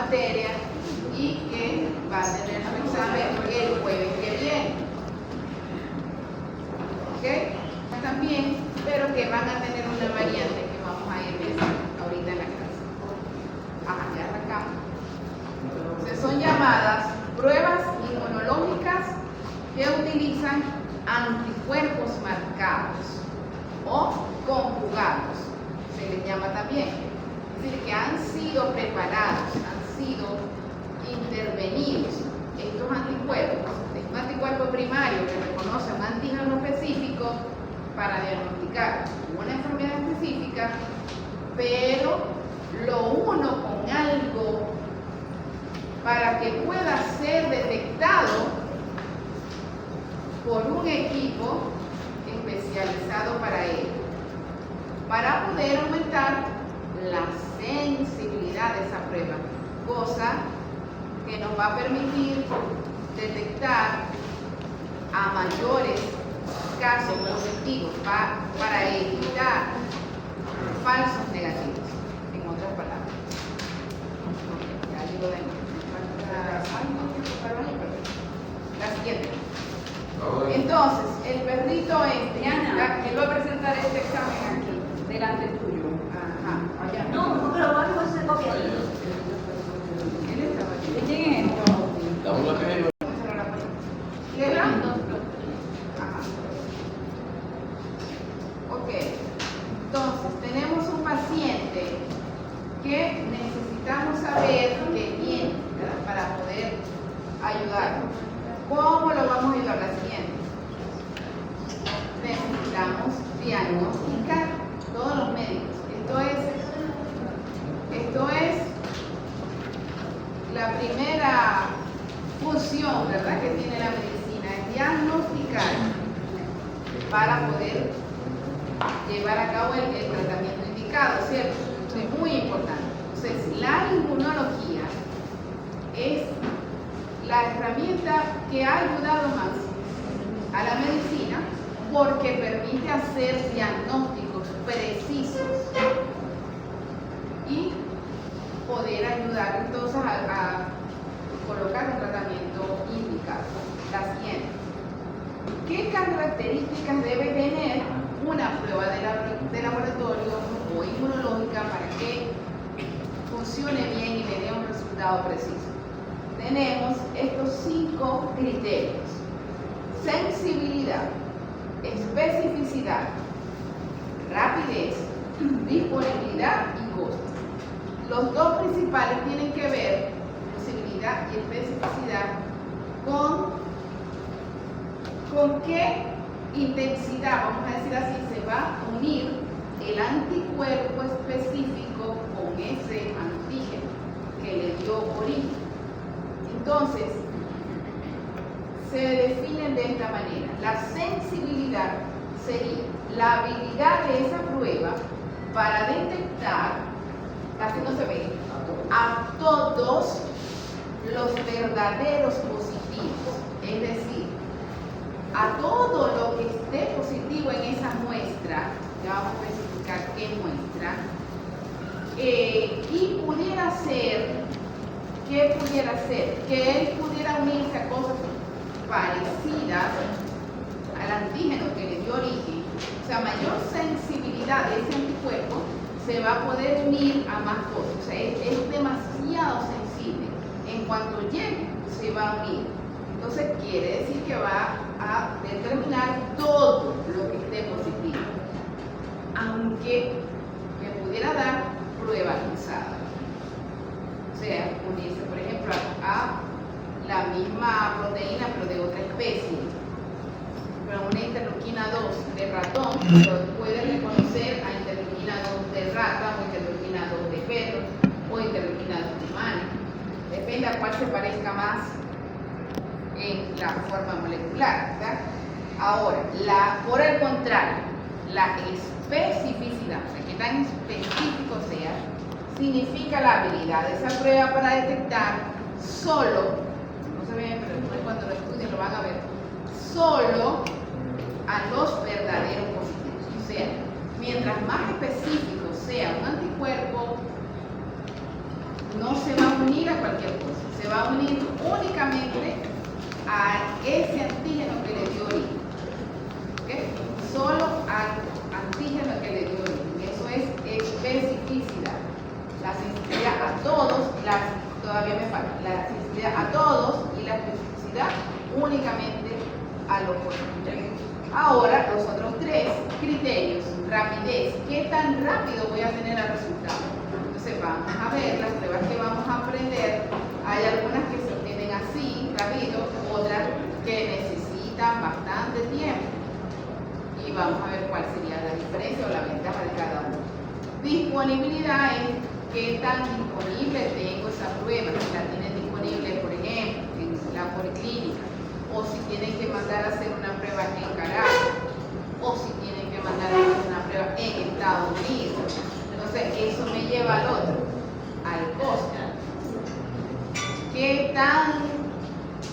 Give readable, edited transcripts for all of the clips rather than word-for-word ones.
materia y que va a tener su examen el jueves que viene. ¿Ok? También, pero que van a tener una variante que vamos a ir viendo ahorita en la clase. Ajá, ya arrancamos. Entonces, son llamadas pruebas inmunológicas que utilizan anticuerpos marcados o conjugados, se les llama también. Es decir, que han sido preparados, han sido intervenidos estos anticuerpos. Es un anticuerpo primario que reconoce un antígeno específico para diagnosticar una enfermedad específica, pero lo uno con algo para que pueda ser detectado por un equipo especializado para ello, para poder aumentar la sensibilidad de esa prueba, cosa que nos va a permitir detectar a mayores casos positivos para evitar falsos negativos, en otras palabras. Ya digo de nuevo. La siguiente. Entonces, el perrito Diana, él va a presentar este examen aquí, delante tuyo. Ajá, allá. No, pero vamos a hacer copia. Él estaba aquí. ¿De quién es esto? ¿Llega? Ajá. Ok. Entonces, tenemos un paciente que necesitamos saber que viene, ¿verdad? Para poder ayudarlo. ¿Cómo lo vamos a ayudar? La siguiente. Necesitamos diagnosticar todos los médicos. Esto es la primera función, ¿verdad?, que tiene la medicina, es diagnosticar para poder llevar a cabo el tratamiento indicado, ¿cierto? Esto es muy importante. Entonces, la inmunología es la herramienta que ha ayudado más a la medicina porque permite hacer diagnósticos precisos y poder ayudar entonces a colocar un tratamiento indicado. La siguiente. ¿Qué características debe tener una prueba de laboratorio o inmunológica para que funcione bien y le dé un resultado preciso? Tenemos estos 5 criterios: sensibilidad, especificidad, rapidez, disponibilidad y costo. Los dos principales tienen que ver, sensibilidad y especificidad, con qué intensidad, vamos a decir así, se va a unir el anticuerpo específico con ese antígeno que le dio origen. Entonces, se definen de esta manera. La sensibilidad sería la habilidad de esa prueba para detectar, casi no se ve, a todos los verdaderos positivos. Es decir, a todo lo que esté positivo en esa muestra, ya vamos a especificar qué muestra, y pudiera ser, ¿qué pudiera ser? Que él pudiera unirse a cosas parecidas al antígeno que le dio origen. O sea, mayor sensibilidad de ese anticuerpo se va a poder unir a más cosas. O sea, es demasiado sensible. En cuanto llegue, se va a unir. Entonces, quiere decir que va a determinar todo lo que esté positivo, aunque me pudiera dar prueba cruzada. O sea, unirse, por ejemplo, a la misma proteína, pero de otra especie. Pero una interleuquina 2 de ratón puede reconocer a interleuquina 2 de rata, o interleuquina 2 de perro, o interleuquina 2 de humano. Depende a cuál se parezca más en la forma molecular, ¿verdad? Ahora, por el contrario, la especificidad, o sea, que tan específico sea, significa la habilidad de esa prueba para detectar solo, no se ve, pero después cuando lo estudien lo van a ver, solo a los verdaderos positivos. O sea, mientras más específico sea un anticuerpo, no se va a unir a cualquier cosa, se va a unir únicamente a ese antígeno que le dio origen. ¿Okay? Solo al antígeno que le dio origen. Eso es especificidad. La sensibilidad a todos, todavía me falta, la sensibilidad a todos y la especificidad únicamente a los originales. Ahora, los otros tres criterios, rapidez, ¿qué tan rápido voy a tener el resultado? Entonces vamos a ver las pruebas que vamos a aprender. Hay algunas que se obtienen así, rápido, otras que necesitan bastante tiempo. Y vamos a ver cuál sería la diferencia o la ventaja de cada uno. Disponibilidad es qué tan disponible tengo esa prueba, si la tienen disponible, por ejemplo, en la policlínica, o si tienen que mandar a hacer una prueba en Caracas, o si tienen que mandar a hacer una prueba en Estados Unidos. Entonces, eso me lleva al otro, al costo. ¿Qué tan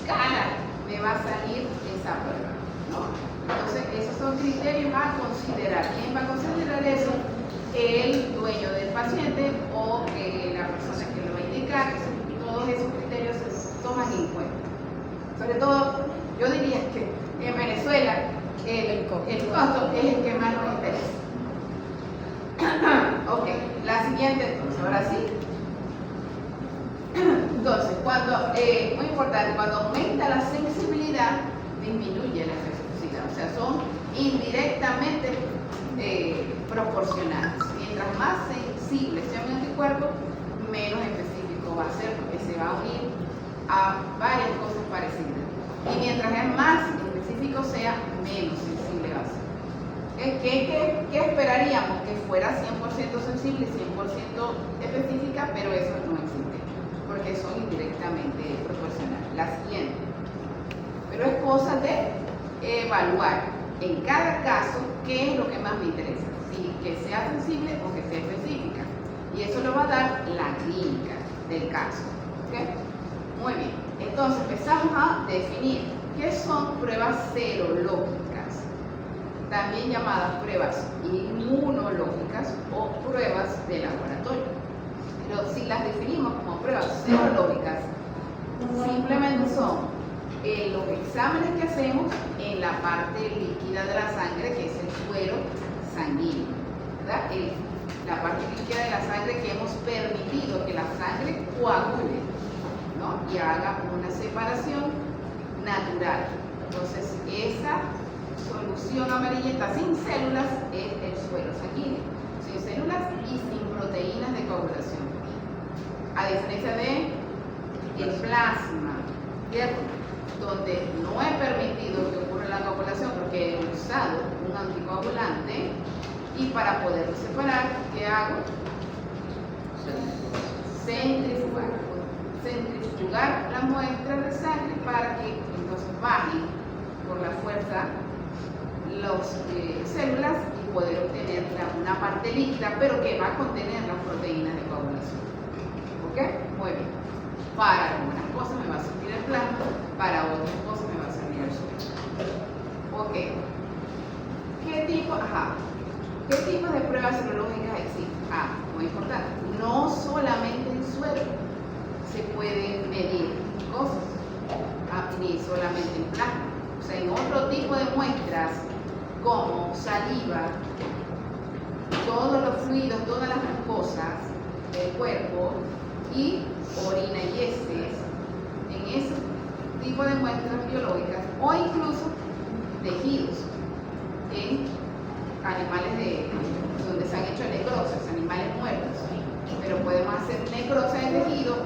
cara me va a salir esa prueba? ¿No? Entonces, esos son criterios a considerar. ¿Quién va a considerar eso? El dueño del paciente o la persona que lo va a indicar. Todos esos criterios se toman en cuenta. Sobre todo, yo diría que en Venezuela el costo es el que más nos interesa. Ok, la siguiente entonces, ahora sí. Entonces, muy importante, cuando aumenta la sensibilidad, disminuye la especificidad. O sea, son indirectamente proporcionales. Mientras más sensible sea un anticuerpo, menos específico va a ser, porque se va a unir a varias cosas parecidas. Y mientras más específico sea, menos sensible va a ser. ¿Qué esperaríamos? Que fuera 100% sensible, 100% específica, pero eso no existe, porque son indirectamente proporcionales. La siguiente. Pero es cosa de evaluar en cada caso qué es lo que más me interesa, si que sea sensible o que sea específica. Y eso lo va a dar la clínica del caso. ¿Okay? Muy bien. Entonces empezamos a definir qué son pruebas serológicas, también llamadas pruebas inmunológicas o pruebas de laboratorio. Pero si las definimos como pruebas serológicas, simplemente son los exámenes que hacemos en la parte líquida de la sangre, que es el suero sanguíneo, ¿verdad? La parte líquida de la sangre que hemos permitido que la sangre coagule, ¿no? Y haga una separación natural. Entonces, esa solución amarillenta sin células es el suero sanguíneo, sin células y sin proteínas de coagulación. A diferencia de el plasma, ¿cierto? Donde no he permitido que ocurra la coagulación porque he usado un anticoagulante, y para poderlo separar, ¿qué hago? Centrifugar la muestra de sangre para que entonces bajen por la fuerza las células y poder obtener una parte líquida, pero que va a contener las proteínas de coagulación. ¿Ok? Muy bien. Para algunas cosas me va a servir el plasma, para otras cosas me va a servir el suero. Ok. ¿Qué tipos de pruebas serológicas existen? Muy importante. No solamente en suero se pueden medir cosas, ni solamente en plasma. O sea, en otro tipo de muestras, como saliva, todos los fluidos, todas las mucosas del cuerpo y orina y heces, en ese tipo de muestras biológicas, o incluso tejidos en animales donde se han hecho necrosis, animales muertos, pero podemos hacer necrosis de tejido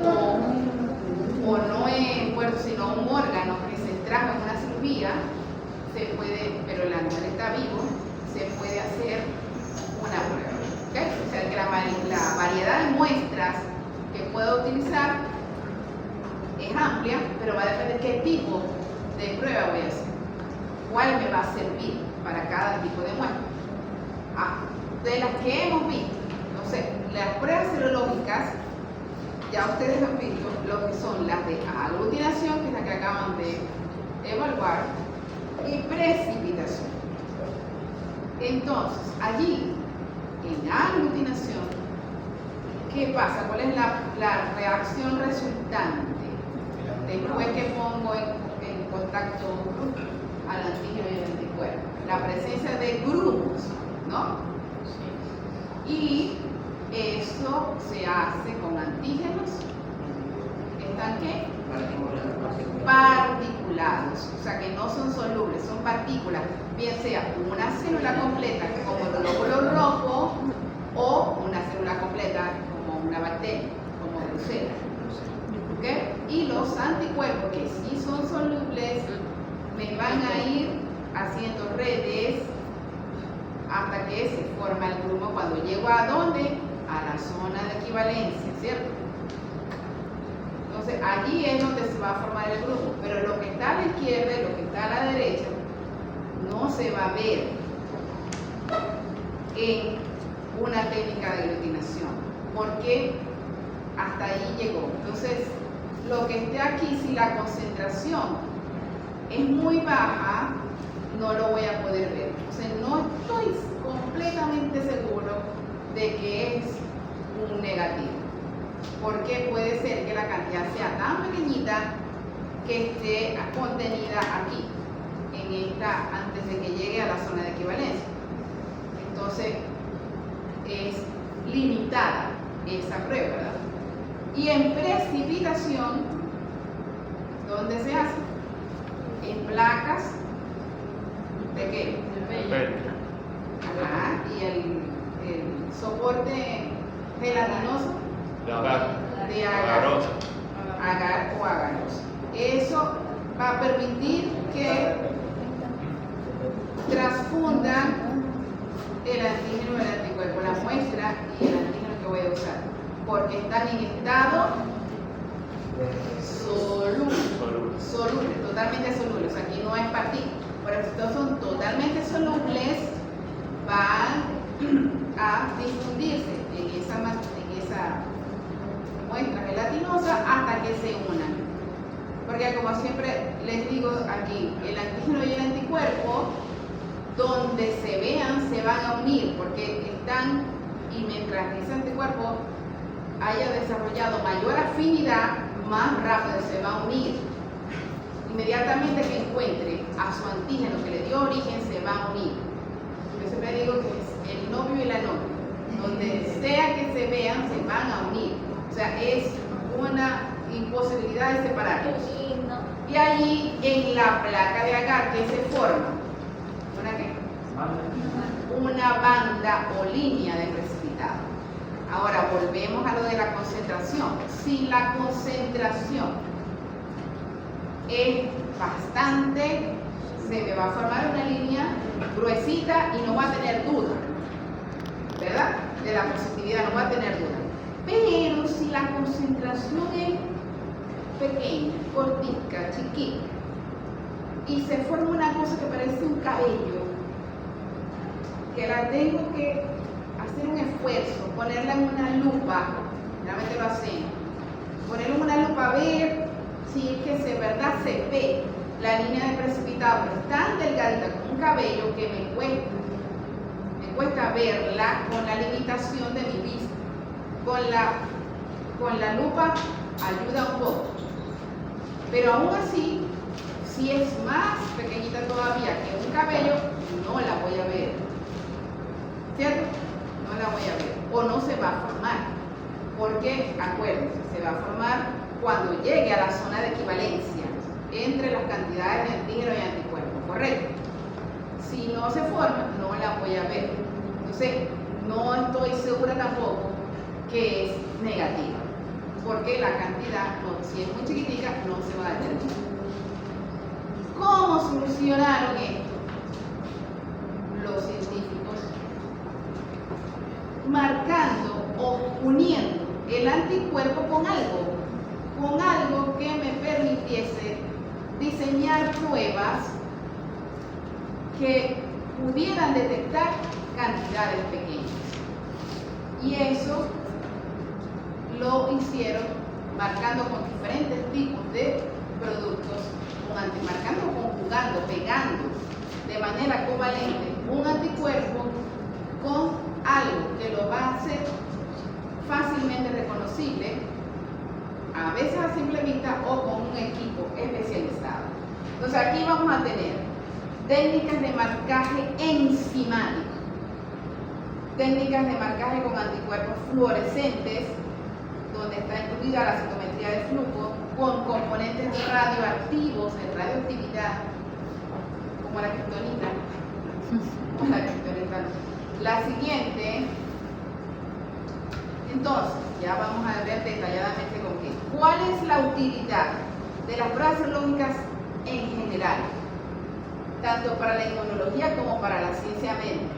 o no en muerto, sino un órgano que se trajo en una cirugía, pero el animal está vivo, se puede hacer una prueba. ¿Okay? O sea, que la variedad de muestras que puedo utilizar es amplia, pero va a depender qué tipo de prueba voy a hacer, cuál me va a servir para cada tipo de muestra. De las que hemos visto, no sé, las pruebas serológicas, ya ustedes han visto lo que son las de aglutinación, que es la que acaban de evaluar, y precipitación. Entonces, allí, en aglutinación, ¿qué pasa? ¿Cuál es la reacción resultante después que pongo en contacto al antígeno y al anticuerpo? La presencia de grumos, ¿no? Y eso se hace con antígenos. ¿Están qué? Particulados, o sea que no son solubles, son partículas, bien sea una célula completa como el glóbulo rojo o una célula completa como una bacteria, como Brucella. ¿Okay? Y los anticuerpos que sí son solubles me van a ir haciendo redes hasta que se forma el grumo cuando llego a ¿dónde? A la zona de equivalencia, ¿cierto? Entonces allí es donde se va a formar el grumo, pero lo que está a la izquierda y lo que está a la derecha no se va a ver en una técnica de aglutinación, porque hasta ahí llegó. Entonces, lo que esté aquí, si la concentración es muy baja, no lo voy a poder ver. O sea, no estoy completamente seguro de que es un negativo, porque puede ser que la cantidad sea tan pequeñita que esté contenida aquí, en esta, antes de que llegue a la zona de equivalencia. Entonces, es limitada esa prueba, ¿verdad? Y en precipitación, ¿dónde se hace? En placas ¿de qué? Ajá, y el soporte gelatinoso De agar. de agar o agarosa. Eso va a permitir que transfundan el antígeno y el anticuerpo, la muestra y el antígeno que voy a usar, porque están en estado soluble, totalmente solubles. Aquí no hay partículas, pero estos son totalmente solubles, van a difundirse en esa muestra gelatinosa hasta que se unan. Porque como siempre les digo aquí, el antígeno y el anticuerpo, donde se vean, se van a unir, porque están, y mientras ese anticuerpo haya desarrollado mayor afinidad, más rápido se va a unir. Inmediatamente que encuentre a su antígeno que le dio origen, se va a unir. Yo siempre digo que es el novio y la novia. Donde sea que se vean, se van a unir. O sea, es una imposibilidad de separarlos. Y allí, en la placa de agar, ¿qué se forma? ¿Una qué? Una banda o línea de precipitado. Ahora, volvemos a lo de la concentración. Si la concentración es bastante, se me va a formar una línea gruesita y no va a tener duda, ¿verdad? De la positividad, no va a tener duda. Pero si la concentración es pequeña, cortica, chiquita, y se forma una cosa que parece un cabello, que la tengo que hacer un esfuerzo, ponerla en una lupa, realmente lo hacen, ponerla en una lupa a ver si es que de verdad se ve la línea de precipitado, pero es tan delgadita como un cabello que me cuesta verla con la limitación de mi vista. Con la lupa ayuda un poco, pero aún así, si es más pequeñita todavía que un cabello, no la voy a ver, ¿cierto? No la voy a ver, o no se va a formar, porque acuérdense, se va a formar cuando llegue a la zona de equivalencia entre las cantidades de antígeno y anticuerpo, ¿correcto? Si no se forma, no la voy a ver. Entonces, no estoy segura tampoco que es negativa, porque la cantidad, si es muy chiquitica, no se va a determinar. ¿Cómo solucionaron esto los científicos? Marcando o uniendo el anticuerpo con algo que me permitiese diseñar pruebas que pudieran detectar cantidades pequeñas. Y eso lo hicieron marcando con diferentes tipos de productos, marcando, conjugando, pegando de manera covalente un anticuerpo con algo que lo va a hacer fácilmente reconocible, a veces a simple vista o con un equipo especializado. Entonces aquí vamos a tener técnicas de marcaje enzimático, técnicas de marcaje con anticuerpos fluorescentes, donde está incluida la citometría de flujo, con componentes radioactivos de radioactividad, como la kriptonita. La siguiente, entonces, ya vamos a ver detalladamente con qué. ¿Cuál es la utilidad de las pruebas serológicas en general? Tanto para la inmunología como para la ciencia médica.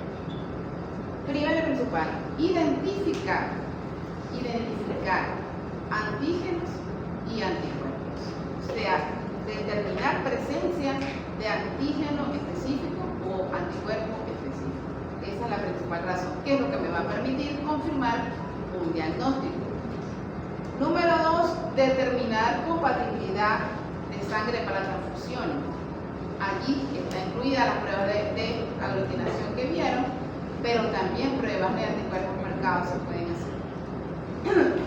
Primero y principal, identificar antígenos y anticuerpos. O sea, determinar presencia de antígeno específico o anticuerpo específico. Esa es la principal razón, que es lo que me va a permitir confirmar un diagnóstico. Número 2, determinar compatibilidad de sangre para transfusiones. Allí está incluida las pruebas de aglutinación que vieron, pero también pruebas de anticuerpos marcados se pueden hacer.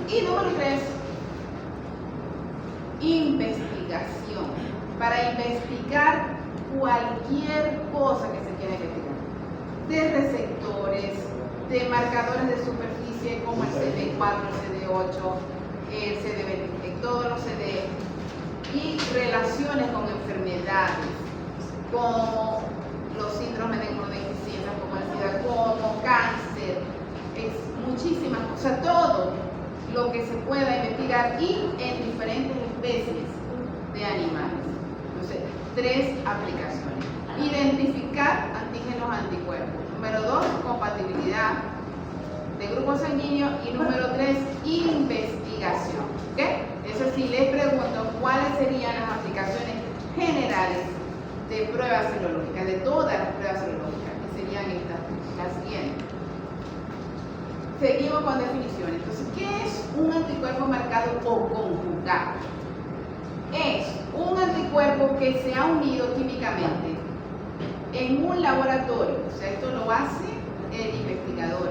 Y número 3, investigación. Para investigar cualquier cosa que se quiera investigar, de receptores, de marcadores de superficie como el CD4, el CD8, el CD20, todos los CD, y relaciones con enfermedades como los síndromes de inmunodeficiencia, como el SIDA, como cáncer, es muchísimas cosas, todo lo que se pueda investigar y en diferentes especies de animales. Entonces, 3 aplicaciones. Identificar antígenos anticuerpos. Número 2, compatibilidad de grupos sanguíneos. Y número 3, investigación. ¿Ok? Eso sí, les pregunto cuáles serían las aplicaciones generales de pruebas serológicas, de todas las pruebas serológicas, que serían las siguientes. Seguimos con definiciones. Entonces, ¿qué es un anticuerpo marcado o conjugado? Es un anticuerpo que se ha unido químicamente en un laboratorio. O sea, esto lo hace el investigador,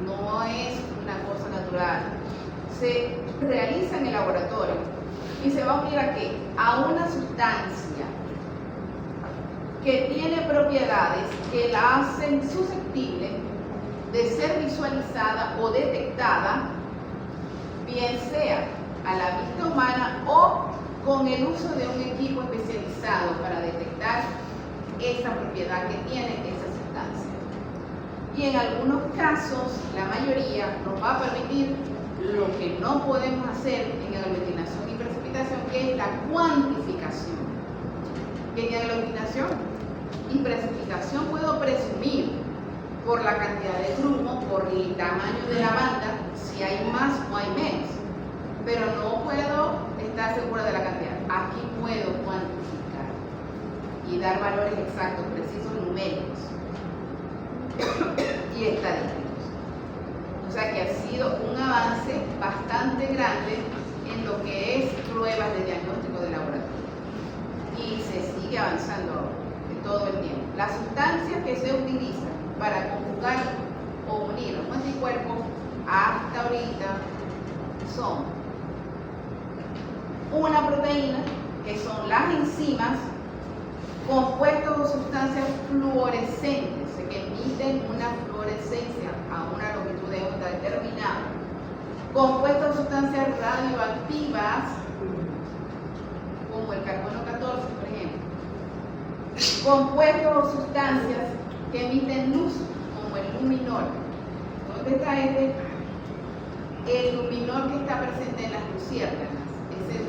no es una cosa natural. Se realiza en el laboratorio y se va a unir ¿a qué? A una sustancia que tiene propiedades que la hacen susceptible de ser visualizada o detectada, bien sea a la vista humana o con el uso de un equipo especializado para detectar esa propiedad que tiene esa sustancia. Y en algunos casos, la mayoría, nos va a permitir lo que no podemos hacer en aglutinación y precipitación, que es la cuantificación. Que en aglutinación y precipitación puedo presumir por la cantidad de grumo, por el tamaño de la banda, si hay más o hay menos, pero no puedo estar segura de la cantidad. Aquí puedo cuantificar y dar valores exactos, precisos, numéricos y estadísticos. O sea que ha sido un avance bastante grande en lo que es pruebas de diagnóstico de laboratorio y se sigue avanzando todo el tiempo. Las sustancias que se utilizan para conjugar o unir los anticuerpos hasta ahorita son una proteína, que son las enzimas, compuestos o sustancias fluorescentes, que emiten una fluorescencia a una longitud de onda determinada, compuestos o sustancias radioactivas, como el carbono 14, por ejemplo, compuestos o sustancias que emiten luz, como el luminol. ¿Dónde está este? El luminol que está presente en las luciérnagas.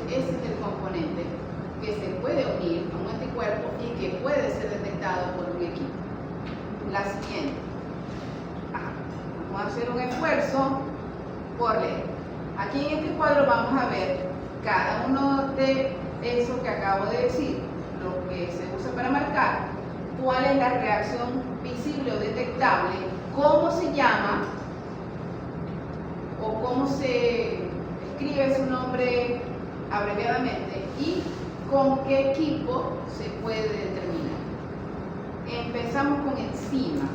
Ese es el componente que se puede unir a un anticuerpo y que puede ser detectado por un equipo. La siguiente. Vamos a hacer un esfuerzo por leer. Aquí en este cuadro vamos a ver cada uno de eso que acabo de decir, lo que se usa para marcar, cuál es la reacción visible o detectable, cómo se llama o cómo se escribe su nombre abreviadamente y con qué equipo se puede determinar. Empezamos con enzimas.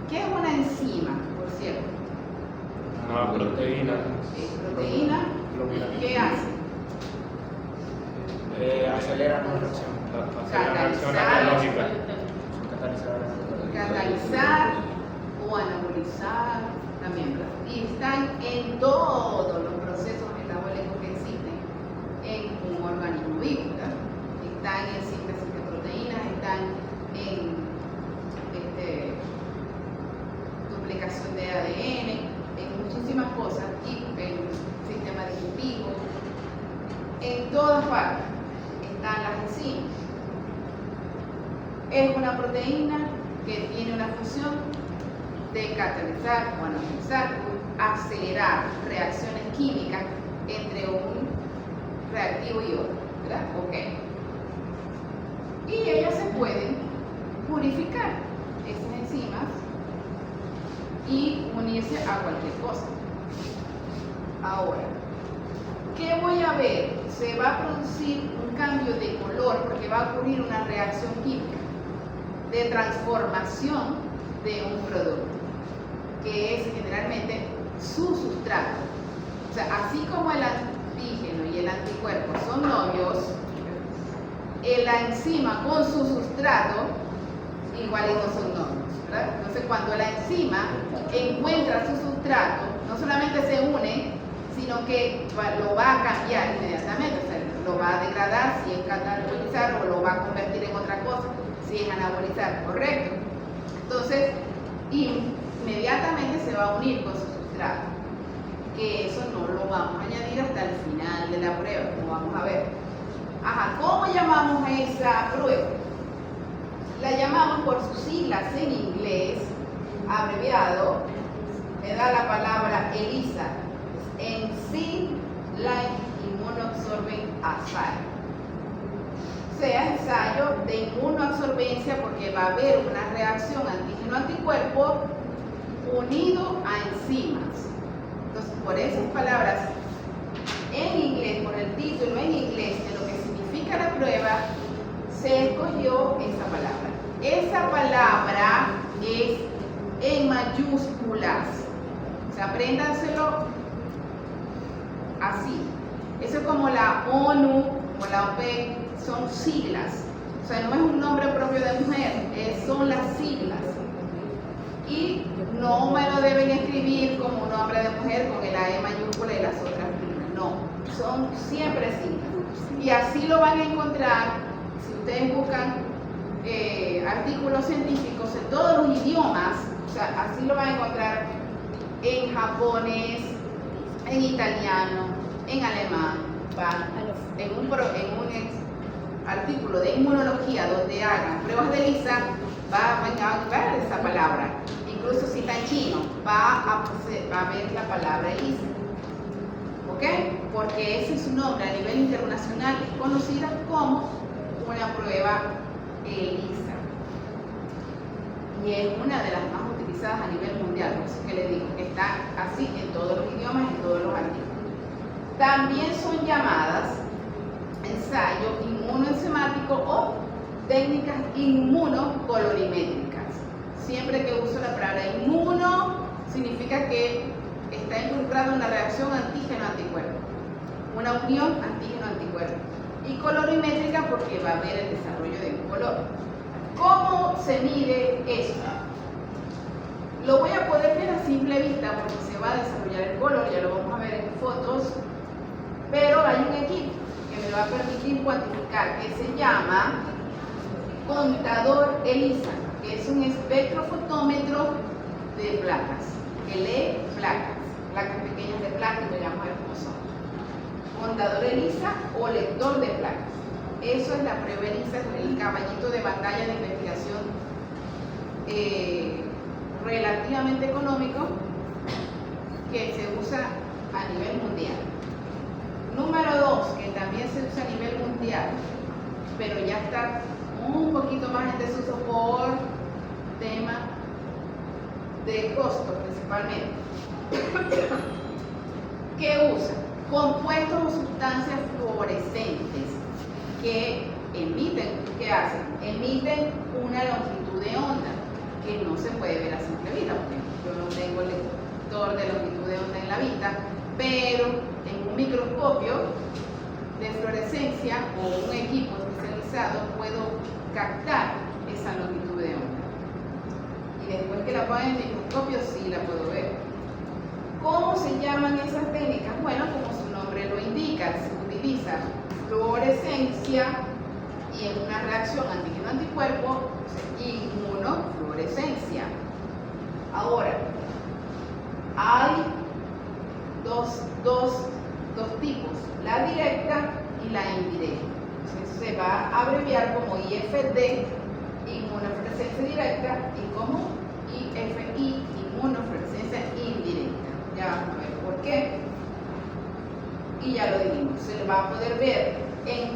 ¿Qué es una enzima, por cierto? Una proteína. Proteína, ¿qué hace? Acelera la reacción. Hace la reacción Catalizar. analógica. Catalizar o anabolizar también, ¿verdad? Y están en todos los procesos metabólicos que existen en un organismo vivo, ¿verdad? Están en síntesis de proteínas, están en duplicación de ADN, en muchísimas cosas, y en el sistema digestivo, en todas partes están las enzimas. Es una proteína que tiene una función de catalizar o anabolizar, acelerar reacciones químicas entre un reactivo y otro, ¿verdad? Ok. Y ellas se pueden purificar, esas enzimas, y unirse a cualquier cosa. Ahora, ¿qué voy a ver? Se va a producir un cambio de color porque va a ocurrir una reacción química de transformación de un producto, que es generalmente su sustrato. O sea, así como el antígeno y el anticuerpo son novios, la enzima con su sustrato igualitos son novios, ¿verdad? Entonces, cuando la enzima encuentra su sustrato, no solamente se une, sino que lo va a cambiar inmediatamente, o sea, lo va a degradar si es catabolizar o lo va a convertir en otra cosa si es anabolizar, correcto. Entonces, inmediatamente se va a unir con su sustrato, que eso no lo vamos a añadir hasta el final de la prueba, como vamos a ver. Ajá, ¿cómo llamamos a esa prueba? La llamamos por sus siglas en inglés, abreviado, me da la palabra ELISA, Enzyme Light Immunoabsorbing Assay. Sea ensayo de inmunoabsorbencia porque va a haber una reacción antígeno-anticuerpo unido a enzimas. Entonces, por esas palabras en inglés, por el título en inglés de lo que significa la prueba, se escogió esa palabra. Esa palabra es en mayúsculas. O sea, apréndanselo así. Eso es como la ONU o la OPEC, son siglas. O sea, no es un nombre propio de mujer, son las siglas. Y no me lo deben escribir como un nombre de mujer con el AE mayúscula y las otras primas. No, son siempre siglas. Y así lo van a encontrar si ustedes buscan artículos científicos en todos los idiomas. O sea, así lo van a encontrar en japonés, en italiano, en alemán. En un artículo de inmunología donde hagan pruebas de ELISA, van a ver esa palabra. Incluso si está en chino, va a ver la palabra ELISA. ¿Ok? Porque ese es su nombre a nivel internacional, es conocida como una prueba ELISA. Y es una de las más utilizadas a nivel mundial, por eso que les digo que está así en todos los idiomas, en todos los artículos. También son llamadas ensayo inmunoenzimático o técnicas inmunocolorimétricas. Siempre que uso la palabra inmuno, significa que está involucrada una reacción antígeno-anticuerpo, una unión antígeno-anticuerpo. Y colorimétrica porque va a haber el desarrollo de un color. ¿Cómo se mide eso? Lo voy a poder ver a simple vista porque se va a desarrollar el color, ya lo vamos a ver en fotos, pero hay un equipo que me va a permitir cuantificar, que se llama contador ELISA, que es un espectrofotómetro de placas, que lee placas pequeñas de plástico, vamos a ver cómo son. Contador ELISA o lector de placas. Eso es la prueba ELISA, el caballito de batalla de investigación relativamente económico que se usa a nivel mundial. Número 2, que también se usa a nivel mundial, pero ya está un poquito más en desuso por tema de costo principalmente. ¿Qué usa? Compuestos o sustancias fluorescentes que emiten, ¿qué hacen? Emiten una longitud de onda que no se puede ver a simple vista, porque yo no tengo detector de longitud de onda en la vista, pero en un microscopio de fluorescencia o un equipo especializado puedo captar esa longitud de onda. Y después que la ponga en el microscopio sí la puedo ver. ¿Cómo se llaman esas técnicas? Bueno, como su nombre lo indica, se utiliza fluorescencia y en una reacción antígeno-anticuerpo, inmunofluorescencia. Ahora, hay dos tipos, la directa y la indirecta. Entonces, se va a abreviar como IFD, inmunofluorescencia directa, y como IFI, inmunofluorescencia indirecta. Ya vamos a ver por qué. Y ya lo dijimos, se le va a poder ver en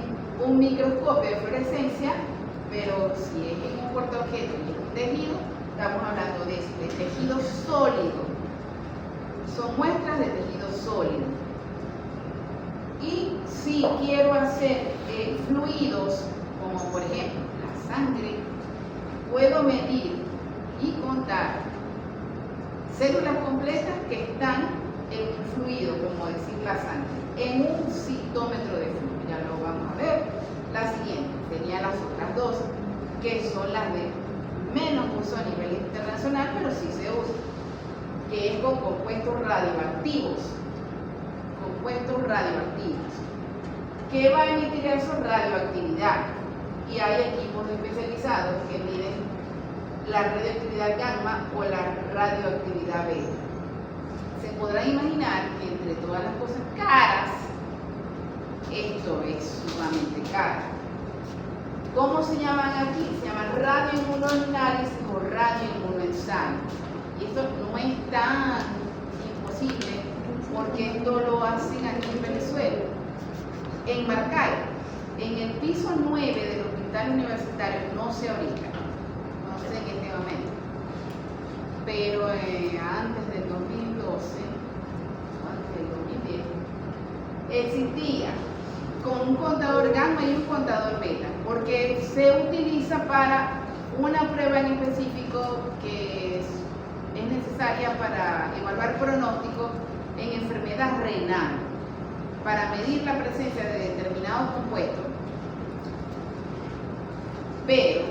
un microscopio de fluorescencia, pero si es en un portaobjeto y es un tejido, estamos hablando de tejido sólido. Son muestras de tejido sólido. Y si quiero hacer fluidos, como por ejemplo la sangre, puedo medir y contar células completas que están en un fluido, como decir la sangre, en un citómetro de flujo. Ya lo vamos a ver. La siguiente tenía las otras dos, que son las de menos uso a nivel internacional, pero sí se usa, que es con compuestos radioactivos. Compuestos radioactivos. ¿Qué va a emitir eso? Radioactividad. Y hay equipos especializados que miden la radioactividad gamma o la radioactividad beta. Se podrán imaginar que entre todas las cosas caras, esto es sumamente caro. ¿Cómo se llaman aquí? Se llaman radioinmunoanálisis o radioinmunoensayo. Y esto no es tan imposible porque esto lo hacen aquí en Venezuela. En Maracay, en el piso 9 del hospital universitario, no sé ahorita, no sé en este momento, pero antes del 2012, antes del 2010, existía con un contador gamma y un contador beta, porque se utiliza para una prueba en específico que es necesaria para evaluar pronóstico en enfermedad renal, para medir la presencia de determinados compuestos. Pero,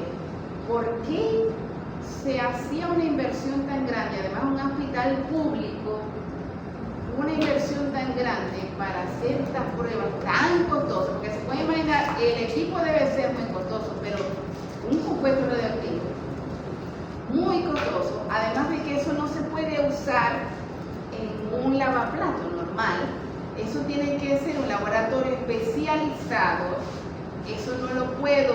¿por qué se hacía una inversión tan grande, además un hospital público, una inversión tan grande para hacer estas pruebas tan costosas? Porque se puede imaginar, el equipo debe ser muy costoso, pero un compuesto radioactivo muy costoso, además de que eso no se puede usar en un lavaplato normal, eso tiene que ser un laboratorio especializado, eso no lo puedo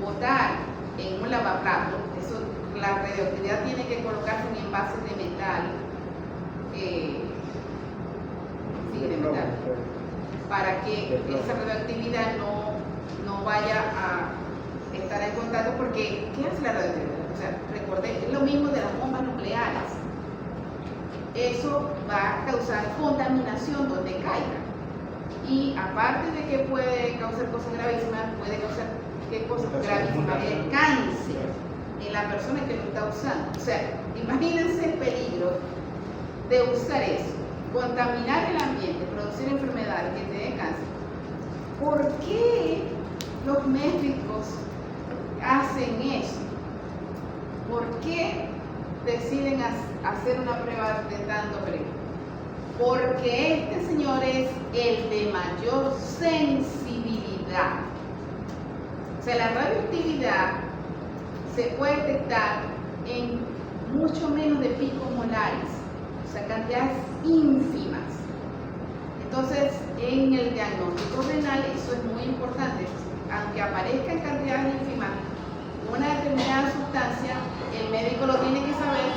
botar en un lavaplato, eso, la radioactividad tiene que colocarse en envases de metal, de metal, para que esa radioactividad no vaya a estar en contacto, porque ¿qué hace la radioactividad? O sea, recordé, es lo mismo de las bombas nucleares. Eso va a causar contaminación donde caiga. Y aparte de que puede causar cosas gravísimas, puede causar ¿qué cosas gravísimas? El cáncer en la persona que lo está usando. O sea, imagínense el peligro de usar eso, contaminar el ambiente, producir enfermedades que te den cáncer. ¿Por qué los médicos hacen eso? ¿Por qué deciden hacer una prueba de tanto peligro? Porque este señor es el de mayor sensibilidad. O sea, la radioactividad se puede detectar en mucho menos de picos molares, o sea, cantidades ínfimas. Entonces, en el diagnóstico renal eso es muy importante. Aunque aparezca en cantidades ínfimas una determinada sustancia, el médico lo tiene que saber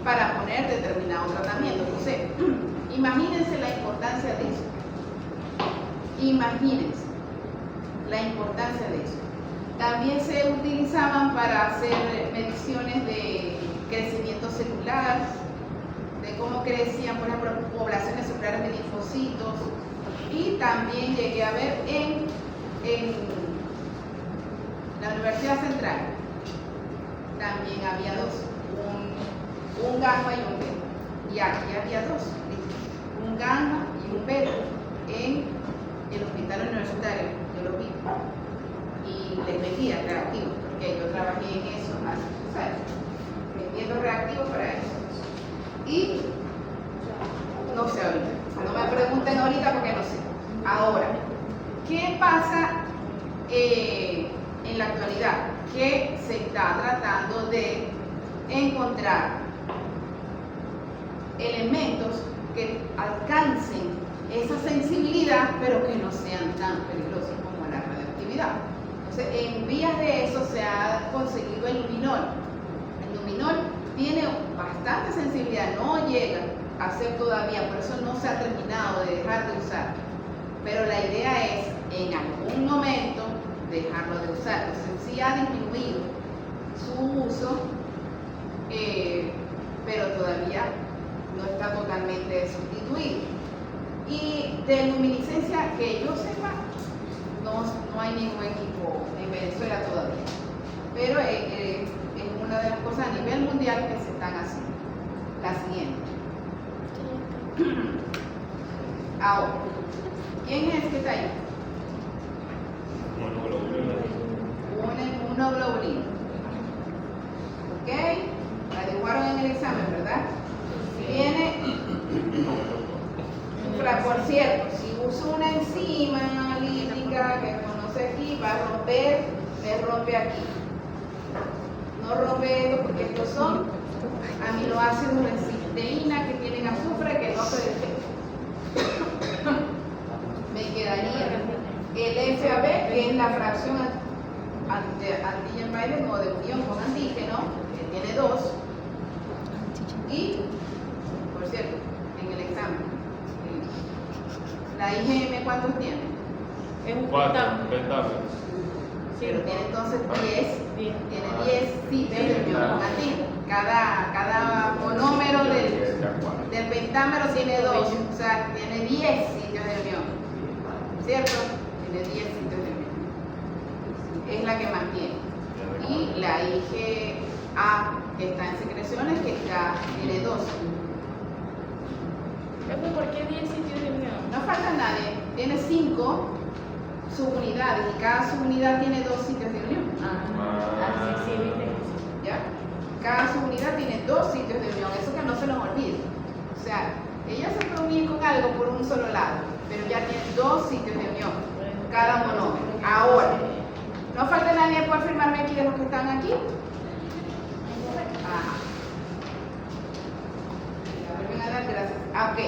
para poner determinado tratamiento. Entonces, imagínense la importancia de eso. Imagínense la importancia de eso. También se utilizaban para hacer mediciones de crecimiento celular, de cómo crecían, por ejemplo, poblaciones celulares de linfocitos. Y también llegué a ver en la Universidad Central, también había dos, un gamma y un beta. Y aquí había dos, un gamma y un beta en el hospital universitario, yo lo vi. Y les metía reactivos, porque yo trabajé en eso hace muchos años, metiendo reactivos para eso. Y no sé ahorita, no me pregunten ahorita porque no sé. Ahora, ¿qué pasa en la actualidad? Que se está tratando de encontrar elementos que alcancen esa sensibilidad, pero que no sean tan peligrosos como la radioactividad. Entonces, en vías de eso se ha conseguido el luminol. El luminol tiene bastante sensibilidad, no llega a ser todavía, por eso no se ha terminado de dejar de usar. Pero la idea es, en algún momento, dejarlo de usar. Entonces, sí ha disminuido su uso, pero todavía no está totalmente sustituido. Y de luminiscencia, que yo sepa, no hay ningún equipo en Venezuela todavía. Pero es una de las cosas a nivel mundial que se están haciendo. La siguiente. Ahora, ¿quién es que está ahí? Una inmunoglobulina. ¿Ok? La dibujaron en el examen, ¿verdad? Viene, por cierto, si uso una enzima lítica que conoce aquí, va a romper, me rompe aquí. No rompe esto porque estos son aminoácidos de cisteína que tienen azufre que no se detectan. Me quedaría el FAB, que es la fracción antígeno o de unión con antígeno, que tiene 2. Y, por cierto, en el examen, la IgM, ¿cuántos tiene? Es un 4, pentámero. pentámeros. Pero tiene entonces 10, tiene 10 sitios de unión con antígeno. Cada monómero del pentámero tiene 2, o sea, tiene 10 sitios de unión, ¿cierto? Tiene 10 sitios de unión. Es la que mantiene. Y la IgA, que está en secreciones, que tiene 2. ¿Por qué 10 sitios de unión? No falta nadie, tiene 5 subunidades y cada subunidad tiene 2 sitios de unión. Así sí, viste. ¿Ya? Cada subunidad tiene 2 sitios de unión, eso que no se nos olvide. O sea, ella se puede unir con algo por un solo lado, pero ya tiene 2 sitios de unión, cada monómero. Ahora, no falta nadie por firmarme aquí de los que están aquí. Ajá. Me vuelven a dar gracias. Ok,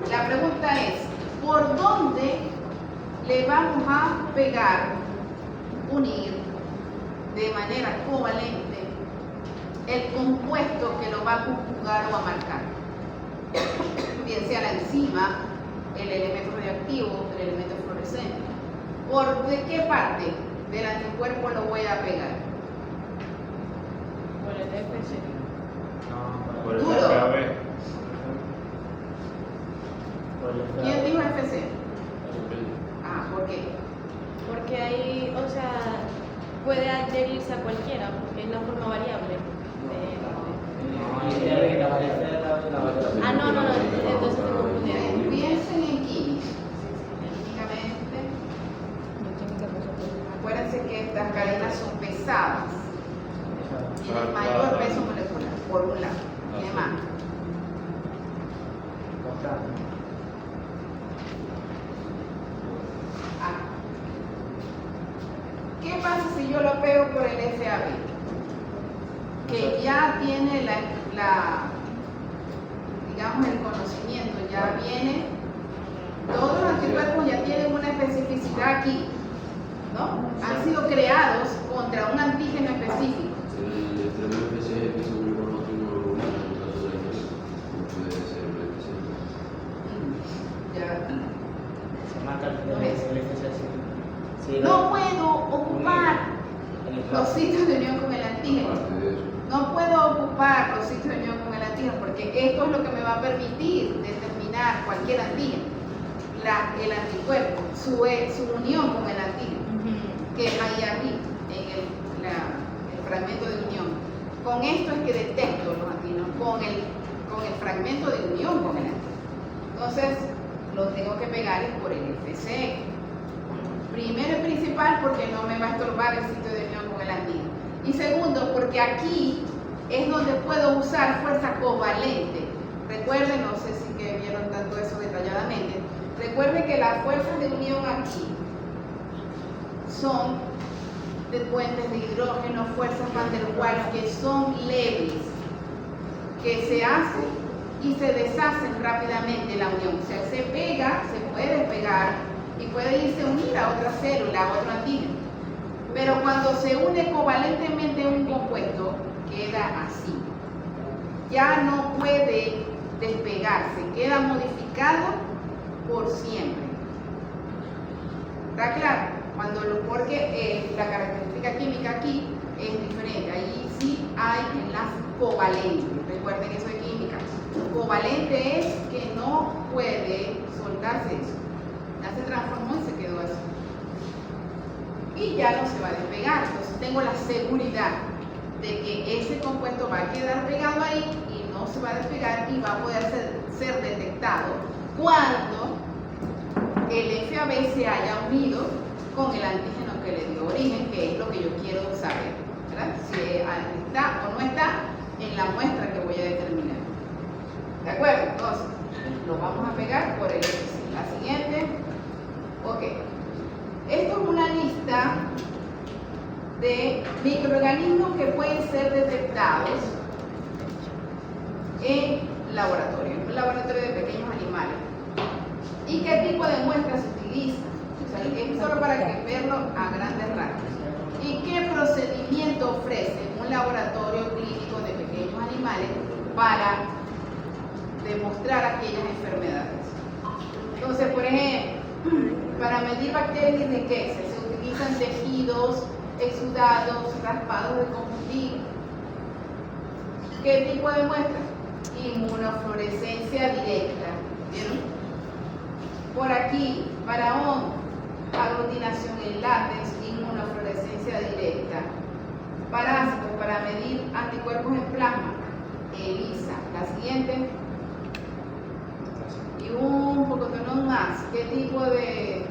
la pregunta es, ¿por dónde le vamos a pegar, unir de manera covalente el compuesto que lo va a conjugar o a marcar? Bien sea la enzima, el elemento radioactivo, el elemento fluorescente. ¿De qué parte del anticuerpo lo voy a pegar? Por el FC. Por el Duro. FAB. ¿Quién dijo FC? Ah, ¿por qué? Porque ahí, o sea, puede adherirse a cualquiera, porque es la forma variable. No, entonces te confundí. Piensen en química. Químicamente, acuérdense que estas cadenas son pesadas. Tienen mayor peso molecular, por un lado. Tiene más. ¿Qué pasa si yo lo pego por el FAB? Que ya tiene digamos, el conocimiento, ya viene, todos los anticuerpos ya tienen una especificidad aquí, ¿no? Han sido creados contra un antígeno específico. El extremo FC es el que se une con otro inmunoglobulina en el caso de la infección. No puede ser el FC. Ya. Se marca No es. el FC así. Sí, No puedo ocupar el los espacio. sitios de unión con el antígeno. Aparte de eso, No puedo ocupar los sitios de unión con el antígeno porque esto es lo que me va a permitir determinar cualquier antígeno, el anticuerpo, su unión con el antígeno, que es ahí arriba, en el fragmento de unión. Con esto es que detecto los antígenos, con el fragmento de unión con el antígeno. Entonces, lo tengo que pegar por el FCE. Primero y principal, porque no me va a estorbar el sitio de unión con el antígeno. Y segundo, porque aquí es donde puedo usar fuerza covalente. Recuerden, no sé si que vieron tanto eso detalladamente, recuerden que las fuerzas de unión aquí son de puentes de hidrógeno, fuerzas van der Waals, que son leves, que se hacen y se deshacen rápidamente la unión. O sea, se pega, se puede pegar y puede irse a unir a otra célula, a otro antígeno. Pero cuando se une covalentemente un compuesto, queda así. Ya no puede despegarse, queda modificado por siempre. ¿Está claro? Porque la característica química aquí es diferente. Ahí sí hay enlaces covalentes. Recuerden eso de química. Covalente es que no puede soltarse eso. Ya se transformó y se quedó así. Y ya no se va a despegar. Entonces tengo la seguridad de que ese compuesto va a quedar pegado ahí y no se va a despegar y va a poder ser detectado cuando el FAB se haya unido con el antígeno que le dio origen, que es lo que yo quiero saber, ¿verdad? Si está o no está en la muestra que voy a determinar. ¿De acuerdo? Entonces, lo vamos a pegar por el FC. La siguiente. Ok. Esto es una lista de microorganismos que pueden ser detectados en laboratorio, en un laboratorio de pequeños animales. ¿Y qué tipo de muestras se utiliza? O sea, es solo para que verlo a grandes rasgos. ¿Y qué procedimiento ofrece un laboratorio clínico de pequeños animales para demostrar aquellas enfermedades? Entonces, por ejemplo, para medir bacterias y riquezas se utilizan tejidos, exudados, raspados de combustible. ¿Qué tipo de muestras? Inmunofluorescencia directa. ¿Vieron? Por aquí, para hongos, aglutinación en látex, inmunofluorescencia directa. Parásitos, para medir anticuerpos en plasma, ELISA. La siguiente. Y un poco más. ¿Qué tipo de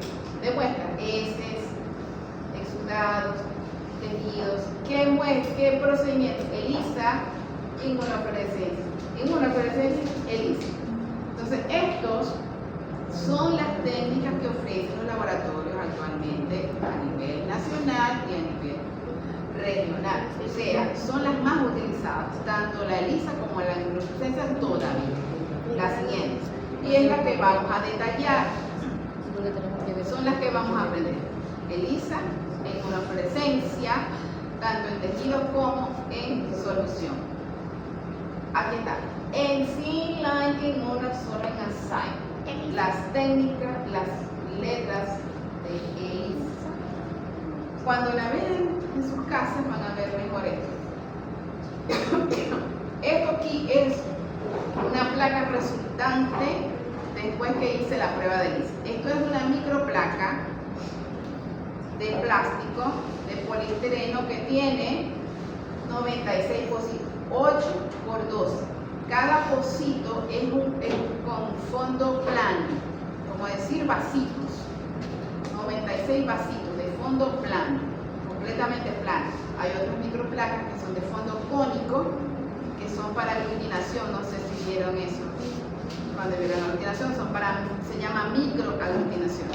muestras? Heces, exudados, tejidos. ¿Qué procedimiento? ELISA, inmunofluorescencia. Inmunofluorescencia, ELISA. Entonces, estos son las técnicas que ofrecen los laboratorios actualmente a nivel nacional y a nivel regional. O sea, son las más utilizadas, tanto la ELISA como la inmunofluorescencia todavía. La siguiente. Y es la que vamos a detallar. Son las que vamos a aprender. ELISA, inmunofluorescencia, tanto en tejidos como en solución. Aquí está. Enzyme like immunosorbent enzyme. Las técnicas, las letras de ELISA. Cuando la ven en sus casas van a ver mejor esto. Esto aquí es una placa resultante después que hice la prueba de ELISA. Esto es una microplaca de plástico, de poliestireno, que tiene 96 pocitos, 8 por 12. Cada pocito es con fondo plano, como decir vasitos. 96 vasitos de fondo plano, completamente plano. Hay otras microplacas que son de fondo cónico, que son para aglutinación. No sé si vieron eso. Cuando vieron la aglutinación, se llama microaglutinación.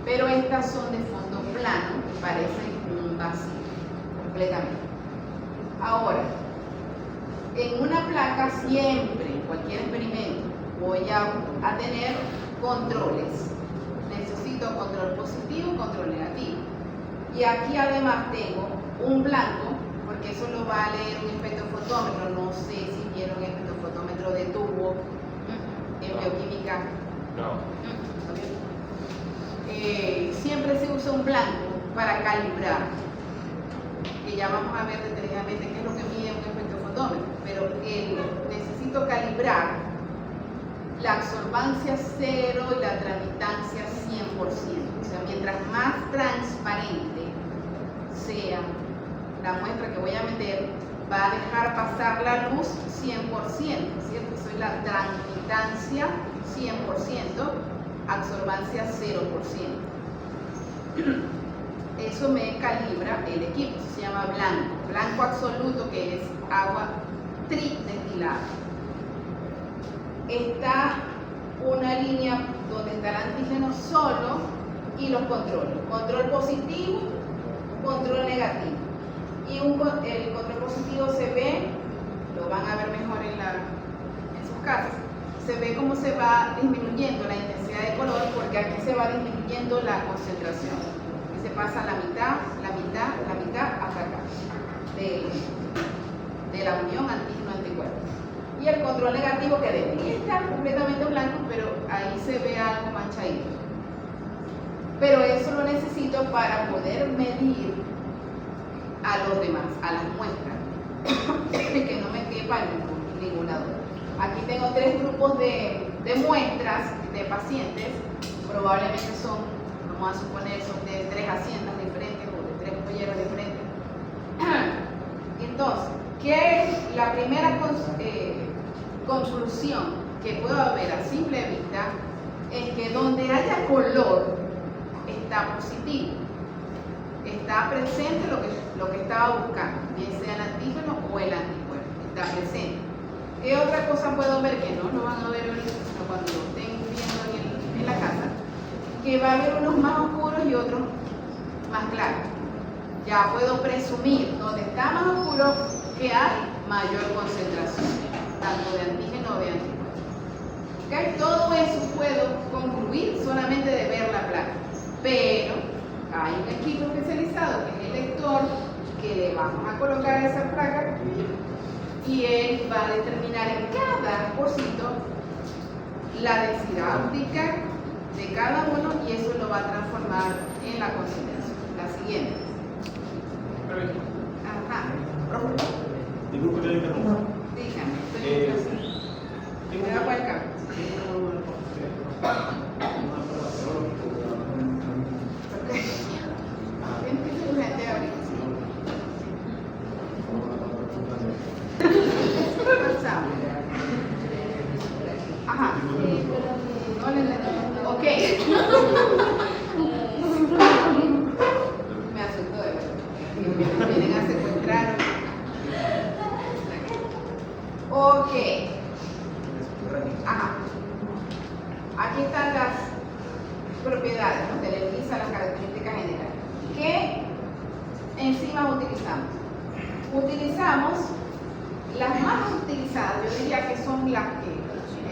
Pero estas son de fondo plano, que parecen un vasito, completamente. Ahora, en una placa siempre, en cualquier experimento, voy a tener controles. Necesito control positivo y control negativo. Y aquí además tengo un blanco, porque eso lo va a leer un espectrofotómetro. No sé si vieron el espectrofotómetro de tubo en bioquímica. No. Siempre se usa un blanco para calibrar. Y ya vamos a ver detalladamente qué es lo que mide un espectrofotómetro. Pero necesito calibrar la absorbancia 0 y la tramitancia 100%. O sea, mientras más transparente sea la muestra que voy a meter va a dejar pasar la luz 100%, ¿cierto? Soy la transmitancia 100%, absorbancia 0%. Eso me calibra el equipo, se llama blanco absoluto, que es agua tridestilada. Está una línea donde está el antígeno solo y los controles. Control positivo, control negativo. Y el control positivo se ve, lo van a ver mejor en sus casas, se ve cómo se va disminuyendo la intensidad de color, porque aquí se va disminuyendo la concentración. Y se pasa la mitad hasta acá, de la unión antígeno-anticuerpo. Y el control negativo, que debería estar completamente blanco, pero ahí se ve algo manchadito. Pero eso lo necesito para poder medir a los demás, a las muestras, que no me quepa ninguna duda. Aquí tengo 3 grupos de muestras de pacientes, probablemente son, vamos a suponer, son de 3 haciendas diferentes o de 3 polleros diferentes. Entonces, ¿qué es la primera conclusión que puedo ver a simple vista? Es que donde haya color está positivo, está presente lo que estaba buscando, bien sea el antígeno o el anticuerpo, está presente. ¿Qué otra cosa puedo ver que no lo van a ver ahorita, sino cuando lo estén viendo en la casa? Que va a haber unos más oscuros y otros más claros. Ya puedo presumir donde está más oscuro que hay mayor concentración, tanto de antígeno o de anticuerpo. ¿Okay? Todo eso puedo concluir solamente de ver la placa. Pero hay un equipo especializado que es el lector, que le vamos a colocar esa placa y él va a determinar en cada pocito la densidad óptica de cada uno y eso lo va a transformar en la concentración. La siguiente. Ajá. Disculpe que le interrumpa. Dígame, estoy en clase. Me va para el campo. Empieza urgente ahorita. Ajá. No. Ok. Me asustó de verdad. Me vienen a secuestrar. Ok. Ajá. Aquí están las propiedades, ¿no? De la ELISA, las características generales. ¿Qué enzimas utilizamos? Utilizamos las más utilizadas, yo diría que son las que,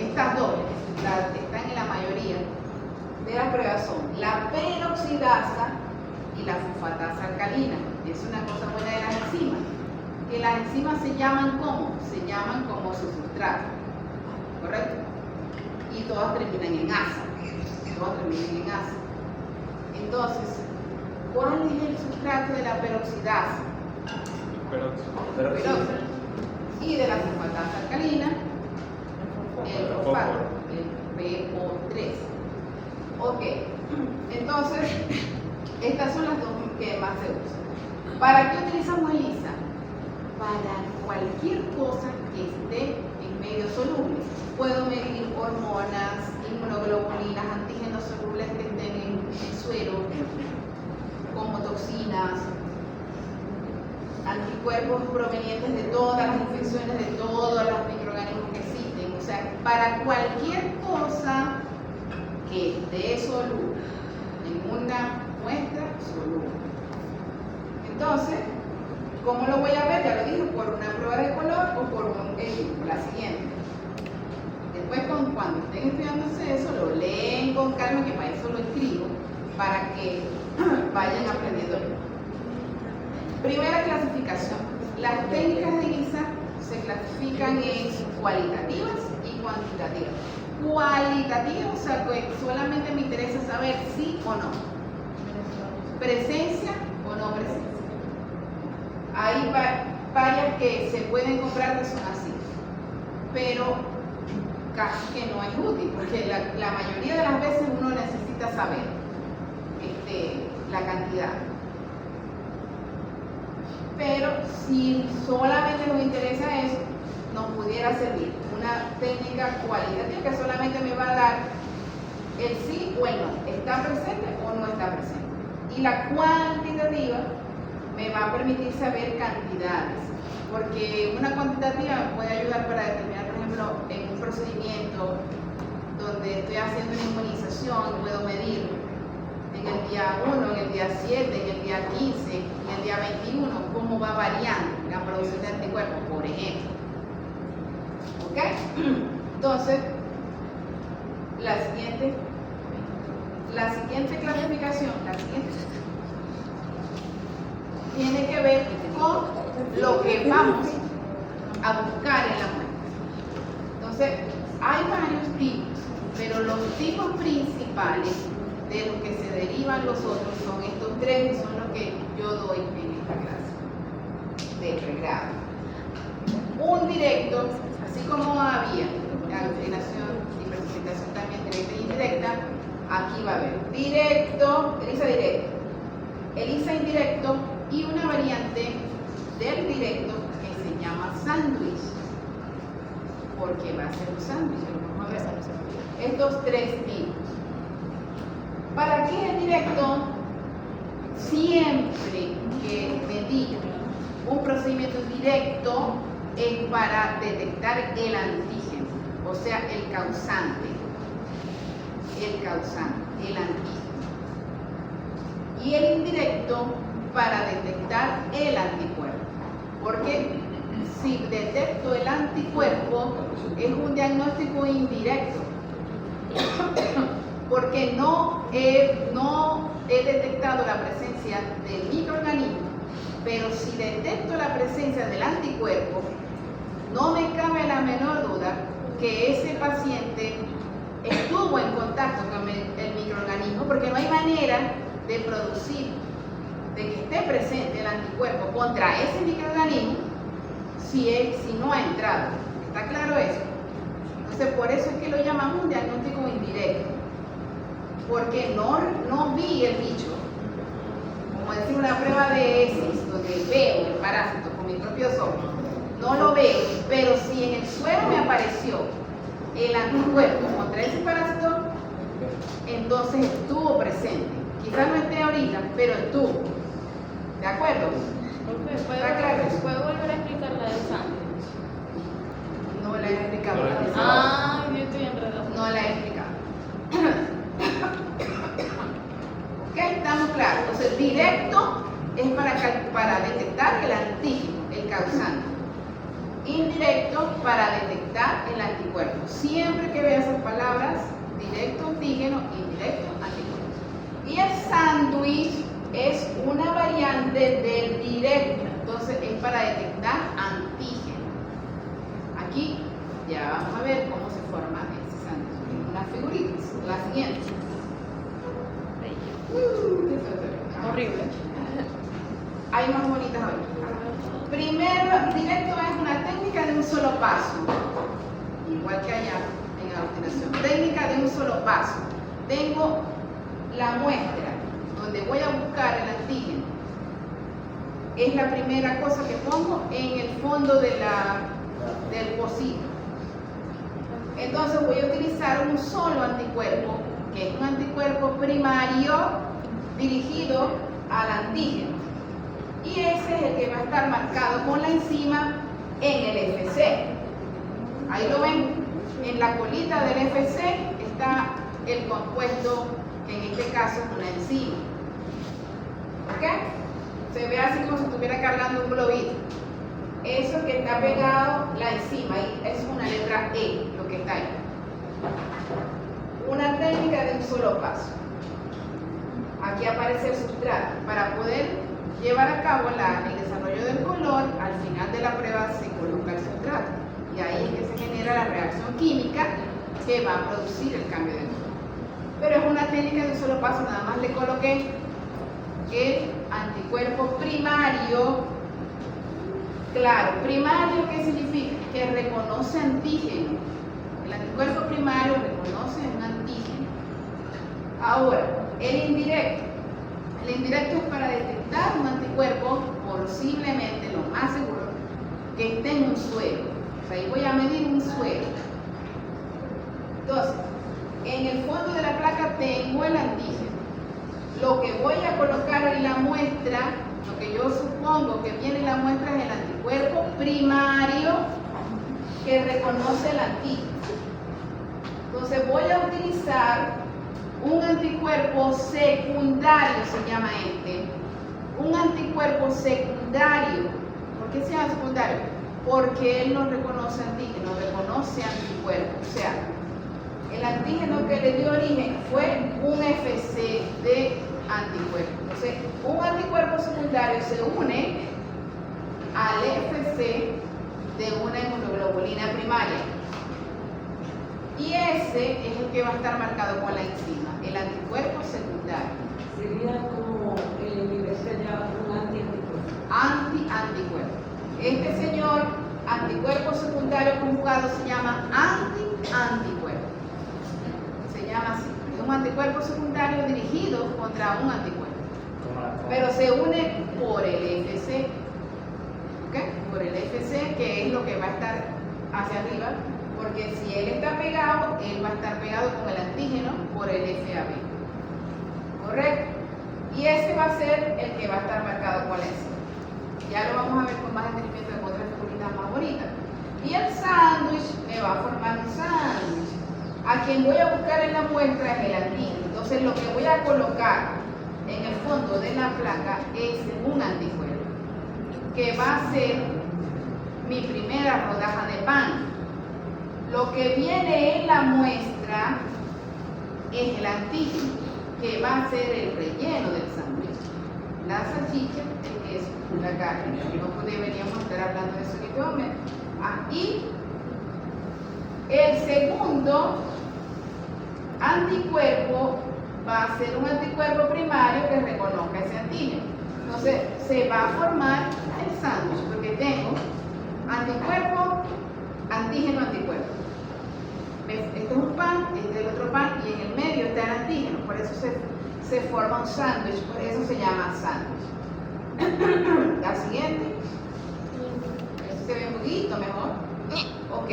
estas dos, las que están en la mayoría de las pruebas son la peroxidasa y la fosfatasa alcalina. Es una cosa buena de las enzimas, que las enzimas se llaman como su sustrato, ¿correcto? Y todas terminan en asa, Entonces, ¿cuál es el sustrato de la peroxidasa? Peróxido. Y de la fosfatasa alcalina, el fosfato, el PO3. Ok, entonces, estas son las dos que más se usan. ¿Para qué utilizamos ELISA? Para cualquier cosa que esté en medio soluble. Puedo medir hormonas, inmunoglobulinas, antígenos solubles que estén en suero, como toxinas, anticuerpos provenientes de todas las infecciones, de todos los microorganismos que existen. O sea, para cualquier cosa que esté soluble en una muestra soluble. Entonces, ¿cómo lo voy a ver? Ya lo dije, por una prueba de color o por un equipo. La siguiente. Después, cuando estén estudiándose eso, lo leen con calma, que para eso lo escribo, para que vayan aprendiendo. Primera clasificación. Las técnicas de ELISA se clasifican en cualitativas y cuantitativas. Cualitativas, o sea, que solamente me interesa saber sí o no. Presencia o no presencia. Hay varias que se pueden comprar que son así, pero casi que no es útil, porque la mayoría de las veces uno necesita saber la cantidad. pero si solamente nos interesa eso, nos pudiera servir una técnica cualitativa que solamente me va a dar el sí o el no, está presente o no está presente. Y la cuantitativa me va a permitir saber cantidades, porque una cuantitativa me puede ayudar para determinar, por ejemplo, en un procedimiento donde estoy haciendo una inmunización, puedo medir en el día 1, en el día 7, en el día 15, en el día 21, cómo va variando la producción de anticuerpos, por ejemplo. ¿Ok? Entonces, la siguiente clasificación, tiene que ver con lo que vamos a buscar en la muestra. Entonces, hay varios tipos, pero los tipos principales de los que se derivan los otros son estos tres, y son los que yo doy en esta clase de pregrado. Un directo, así como había la afinación y presentación también directa e indirecta, aquí va a haber directo, ELISA directo y una variante del directo que se llama sándwich, porque va a ser un sándwich, lo vamos a ver. Estos tres tipos. ¿Para qué es directo? Siempre que me diga un procedimiento directo es para detectar el antígeno, o sea, el causante, el antígeno. Y el indirecto para detectar el anticuerpo, porque si detecto el anticuerpo es un diagnóstico indirecto, porque no he detectado la presencia del microorganismo, pero si detecto la presencia del anticuerpo, no me cabe la menor duda que ese paciente estuvo en contacto con el microorganismo, porque no hay manera de producir, de que esté presente el anticuerpo contra ese microorganismo si no ha entrado. ¿Está claro eso? Entonces, por eso es que lo llamamos un diagnóstico indirecto, porque no vi el bicho, como decir una prueba de heces, donde veo el parásito con mis propios ojos, no lo veo, pero si en el suelo me apareció el anticuerpo contra ese parásito, entonces estuvo presente. Quizás no esté ahorita, pero estuvo. ¿De acuerdo? ¿Está claro? ¿Puedo volver a explicar la del sándwich? No la he explicado. Ah, yo estoy enredada. No la he explicado. ¿Ok? ¿Estamos claros? Entonces, directo es para detectar el antígeno, el causante. Indirecto para detectar el anticuerpo. Siempre que veas esas palabras, directo antígeno, indirecto anticuerpo. Y el sándwich es una variante del directo, entonces es para detectar antígeno. Aquí ya vamos a ver cómo se forma ese sándwich en unas figuritas. La siguiente. Horrible. Hay más bonitas hoy. Primero, directo es una técnica de un solo paso, igual que allá en la obstinación. Técnica de un solo paso. Tengo la muestra donde voy a buscar el antígeno. Es la primera cosa que pongo en el fondo del pocillo. Entonces voy a utilizar un solo anticuerpo, que es un anticuerpo primario dirigido al antígeno. Y ese es el que va a estar marcado con la enzima en el FC. Ahí lo ven, en la colita del FC está el compuesto, que en este caso es una enzima. ¿Ok? Se ve así como si estuviera cargando un globito. Eso que está pegado, la enzima, es una letra E, lo que está ahí. Una técnica de un solo paso. Aquí aparece el sustrato. Para poder llevar a cabo el desarrollo del color, al final de la prueba se coloca el sustrato. Y ahí es que se genera la reacción química que va a producir el cambio de color. Pero es una técnica de un solo paso, nada más le coloqué el anticuerpo primario. Claro, primario, ¿qué significa? Que reconoce antígeno. El anticuerpo primario reconoce un antígeno. Ahora, el indirecto. El indirecto es para detectar un anticuerpo, posiblemente, lo más seguro, que esté en un suero. O sea, ahí voy a medir un suero. Entonces, en el fondo de la placa tengo el antígeno. Lo que voy a colocar en la muestra, lo que yo supongo que viene en la muestra es el anticuerpo primario que reconoce el antígeno. Entonces voy a utilizar un anticuerpo secundario, se llama este. Un anticuerpo secundario. ¿Por qué se llama secundario? Porque él no reconoce antígeno, reconoce anticuerpo. O sea, el antígeno que le dio origen fue un FC de anticuerpo. Entonces, un anticuerpo secundario se une al FC de una inmunoglobulina primaria. Y ese es el que va a estar marcado con la enzima, el anticuerpo secundario. Sería como el indirecto ya un anticuerpo. Anticuerpo. Este señor, anticuerpo secundario conjugado, se llama anticuerpo. Se llama así. Es un anticuerpo secundario dirigido contra un anticuerpo. Pero se une por el FC. ¿Ok? Por el FC, que es lo que va a estar hacia arriba. Porque si él está pegado, él va a estar pegado con el antígeno por el FAB. ¿Correcto? Y ese va a ser el que va a estar marcado con la enzima. Ya lo vamos a ver con más detenimiento en otras figuritas más bonitas. Y el sándwich me va a formar un sándwich. A quien voy a buscar en la muestra es el antígeno. Entonces lo que voy a colocar en el fondo de la placa es un anticuerpo, que va a ser mi primera rodaja de pan. Lo que viene en la muestra es el antígeno, que va a ser el relleno del sándwich. La salchicha, el queso, la carne. No deberíamos estar hablando de eso en este momento. Y el segundo anticuerpo va a ser un anticuerpo primario que reconozca ese antígeno. Entonces se va a formar el sándwich, porque tengo anticuerpo, antígeno, anticuerpo. Este es un pan, este es el otro pan, y en el medio está el antígeno. Por eso se forma un sándwich, por eso se llama sándwich. La siguiente. Este se ve un poquito mejor. Ok.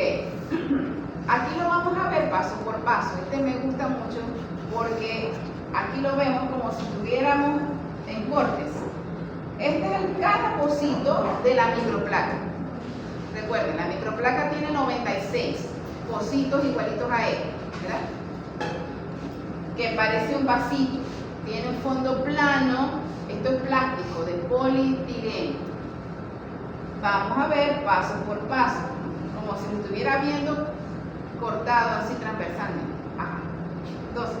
Aquí lo vamos a ver paso por paso. Este me gusta mucho porque aquí lo vemos como si estuviéramos en cortes. Este es el cada pocito de la microplaca. Recuerden, la microplaca tiene 96 pocitos igualitos a él, ¿verdad? Que parece un vasito. Tiene un fondo plano. Esto es plástico de polietileno. Vamos a ver paso por paso, como si lo estuviera viendo cortado así transversalmente. Entonces,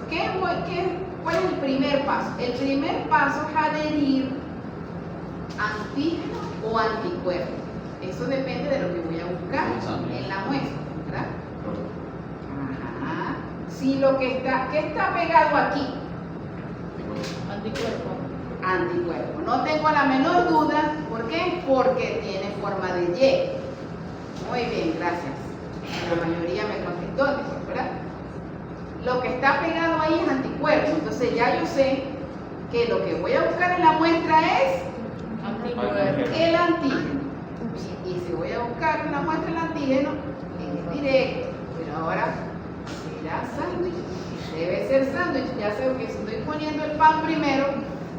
¿cuál es el primer paso? El primer paso es adherir antígeno o anticuerpo. Eso depende de lo que voy a buscar en la muestra, ¿verdad? Si lo que está pegado aquí, anticuerpo. No tengo la menor duda. ¿Por qué? Porque tiene forma de Y. Muy bien, gracias. La mayoría me contestó, ¿verdad? Lo que está pegado ahí es anticuerpo. Entonces ya yo sé que lo que voy a buscar en la muestra es el antígeno. Y si voy a buscar en la muestra el antígeno, es directo. Pero ahora será sándwich. Debe ser sándwich. Ya sé que si estoy poniendo el pan primero,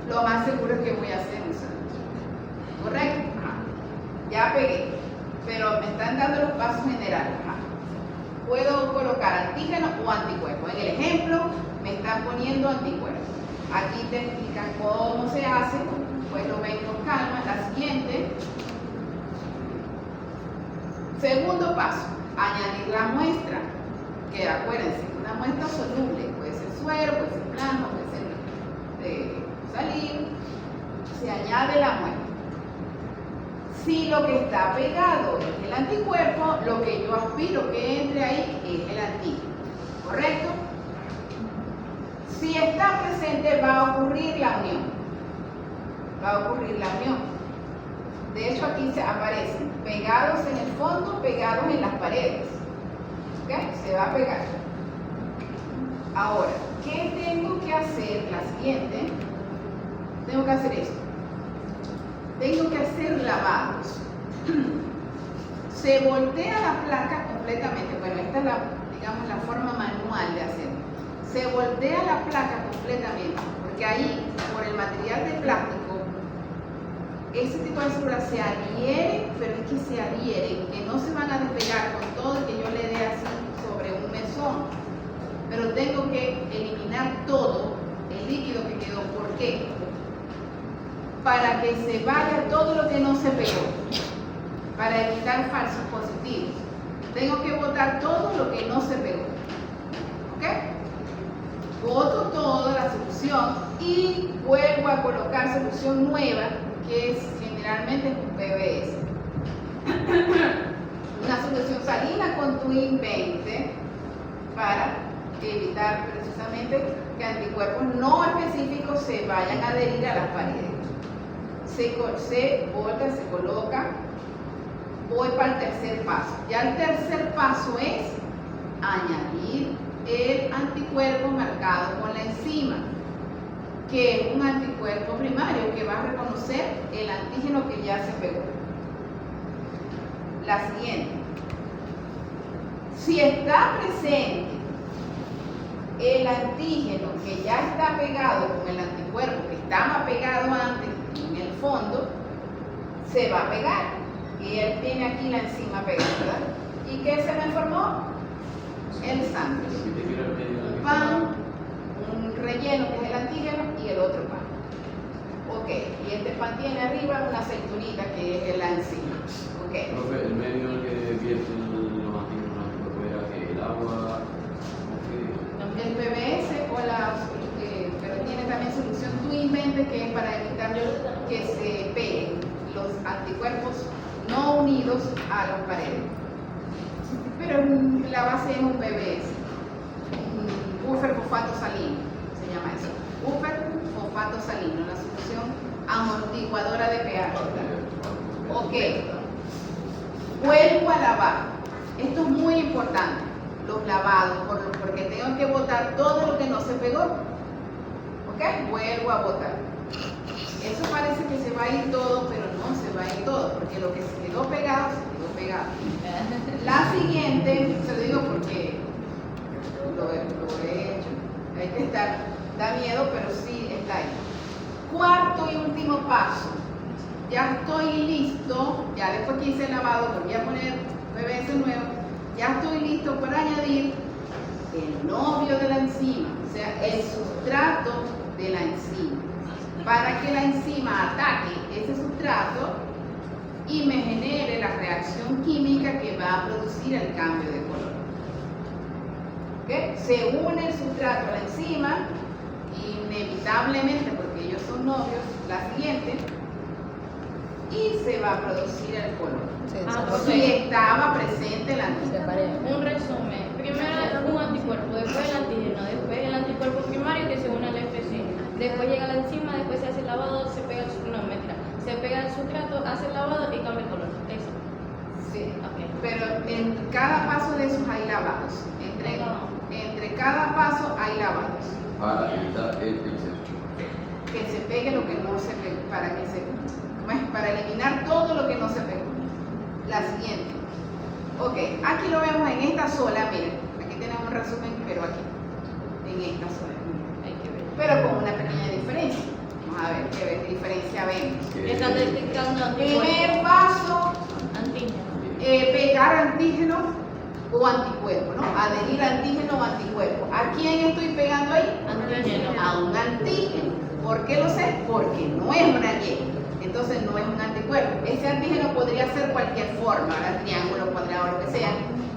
lo más seguro es que voy a hacer un sándwich. ¿Correcto? Ya pegué. Pero me están dando los pasos generales. Puedo colocar antígeno o anticuerpo. En el ejemplo, me están poniendo anticuerpo. Aquí te explican cómo se hace. Pues lo ven con calma. La siguiente. Segundo paso. Añadir la muestra. Que acuérdense, una muestra soluble. Puede ser suero, puede ser plasma, puede ser salir. Se añade la muestra. Si lo que está pegado es el anticuerpo, lo que yo aspiro que entre ahí es el antígeno. ¿Correcto? Si está presente, va a ocurrir la unión. De hecho, aquí se aparecen pegados en el fondo, pegados en las paredes. ¿Ok? Se va a pegar. Ahora, ¿qué tengo que hacer? La siguiente. tengo que hacer esto. Tengo que hacer lavados. Se voltea la placa completamente. Bueno, esta es digamos, la forma manual de hacerlo. Se voltea la placa completamente, porque ahí, por el material de plástico, ese tipo de células se adhieren, pero es que se adhieren, que no se van a despegar con todo el que yo le dé así sobre un mesón. Pero tengo que eliminar todo el líquido que quedó. ¿Por qué? Para que se vaya todo lo que no se pegó, para evitar falsos positivos. Tengo que botar todo lo que no se pegó. ¿Ok? Boto toda la solución y vuelvo a colocar solución nueva, que generalmente es un PBS. Una solución salina con Twin 20 para evitar precisamente que anticuerpos no específicos se vayan a adherir a las paredes. Se volta, se coloca. Voy para el tercer paso. Ya el tercer paso es añadir el anticuerpo marcado con la enzima, que es un anticuerpo primario que va a reconocer el antígeno que ya se pegó. La siguiente. Si está presente el antígeno que ya está pegado con el anticuerpo que estaba pegado antes en el fondo, se va a pegar. Y él tiene aquí la enzima pegada, ¿verdad? ¿Y qué se me formó? El sándwich. Un pan, un relleno que es el antígeno y el otro pan. Ok, y este pan tiene arriba una aceitunita que es la enzima. Ok. Profe, el medio en el que vierten los antígenos era que el agua. El PBS pero tiene también solución Twin 20, que es para evitar que se peguen los anticuerpos no unidos a las paredes. Pero la base es un PBS, un buffer fosfato salino, se llama eso. Buffer fosfato salino, la solución amortiguadora de pH. Ok, vuelvo a lavar. Esto es muy importante, los lavados, porque tengo que botar todo lo que no se pegó. Ok, vuelvo a botar. Eso parece que se va a ir todo, pero no se va a ir todo, porque lo que se quedó pegado, se quedó pegado. La siguiente, se lo digo porque lo he hecho, hay que estar, da miedo, pero sí está ahí. Cuarto y último paso, ya estoy listo, ya después que hice el lavado, volví a poner PBS nuevo, ya estoy listo para añadir el novio de la enzima, o sea, el sustrato de la enzima, para que la enzima ataque ese sustrato y me genere la reacción química que va a producir el cambio de color. ¿Okay? Se une el sustrato a la enzima, inevitablemente, porque ellos son novios, la siguiente, y se va a producir el color. Si estaba presente el antígeno. Un resumen. Primero un anticuerpo, después el antígeno, después el anticuerpo primario que se une al FC. Después llega la enzima, después se hace el lavado, se pega se pega el sustrato, hace el lavado y cambia el color. Eso. Sí, Okay. pero en cada paso de esos hay lavados. Entre cada paso hay lavados. Para evitar el exceso. Que se pegue lo que no se pegó, para eliminar todo lo que no se pegó. La siguiente. Ok, aquí lo vemos en esta sola, miren, aquí tenemos un resumen, pero aquí, en esta sola. Hay que ver. Pero con una pequeña diferencia. Vamos a ver qué diferencia vemos. Están detectando anticuerpos. Primer paso, Antígeno. pegar antígeno o anticuerpo, ¿no? Adherir antígeno o anticuerpo. ¿A quién estoy pegando ahí? Antígeno. A un antígeno. ¿Por qué lo sé? Porque no es una Y. Entonces no es un anticuerpo. Ese antígeno podría ser cualquier forma, ¿verdad? Triángulo, cuadrado, lo que sea,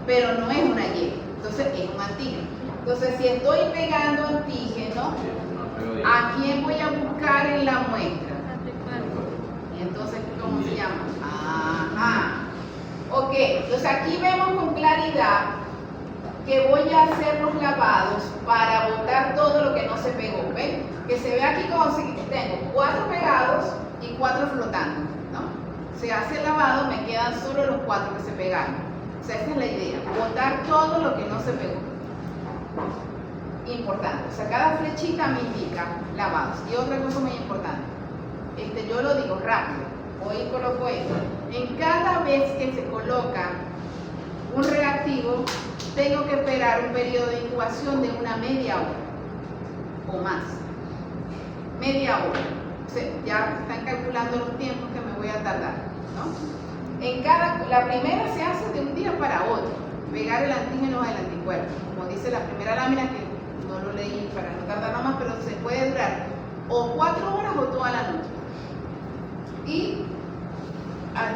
pero no es una Y. Entonces es un antígeno. Entonces si estoy pegando antígeno, ¿a quién voy a buscar en la muestra? Y entonces, ¿cómo se llama? Ajá. Ok, entonces aquí vemos con claridad que voy a hacer los lavados para botar todo lo que no se pegó. ¿Ven? Que se ve aquí como si tengo 4 pegados y 4 flotando, ¿no? Se hace el lavado, me quedan solo los 4 que se pegaron. O sea, esa es la idea, botar todo lo que no se pegó. Importante, o sea, cada flechita me indica lavados. Y otra cosa muy importante, yo lo digo rápido, voy y coloco esto. En cada vez que se coloca un reactivo, tengo que esperar un periodo de incubación de una media hora o más. Media hora. O sea, ya están calculando los tiempos que me voy a tardar, ¿no? La primera se hace de un día para otro, pegar el antígeno al anticuerpo. Como dice la primera lámina, que no lo leí para no tardar más, pero se puede durar o 4 horas o toda la noche. Y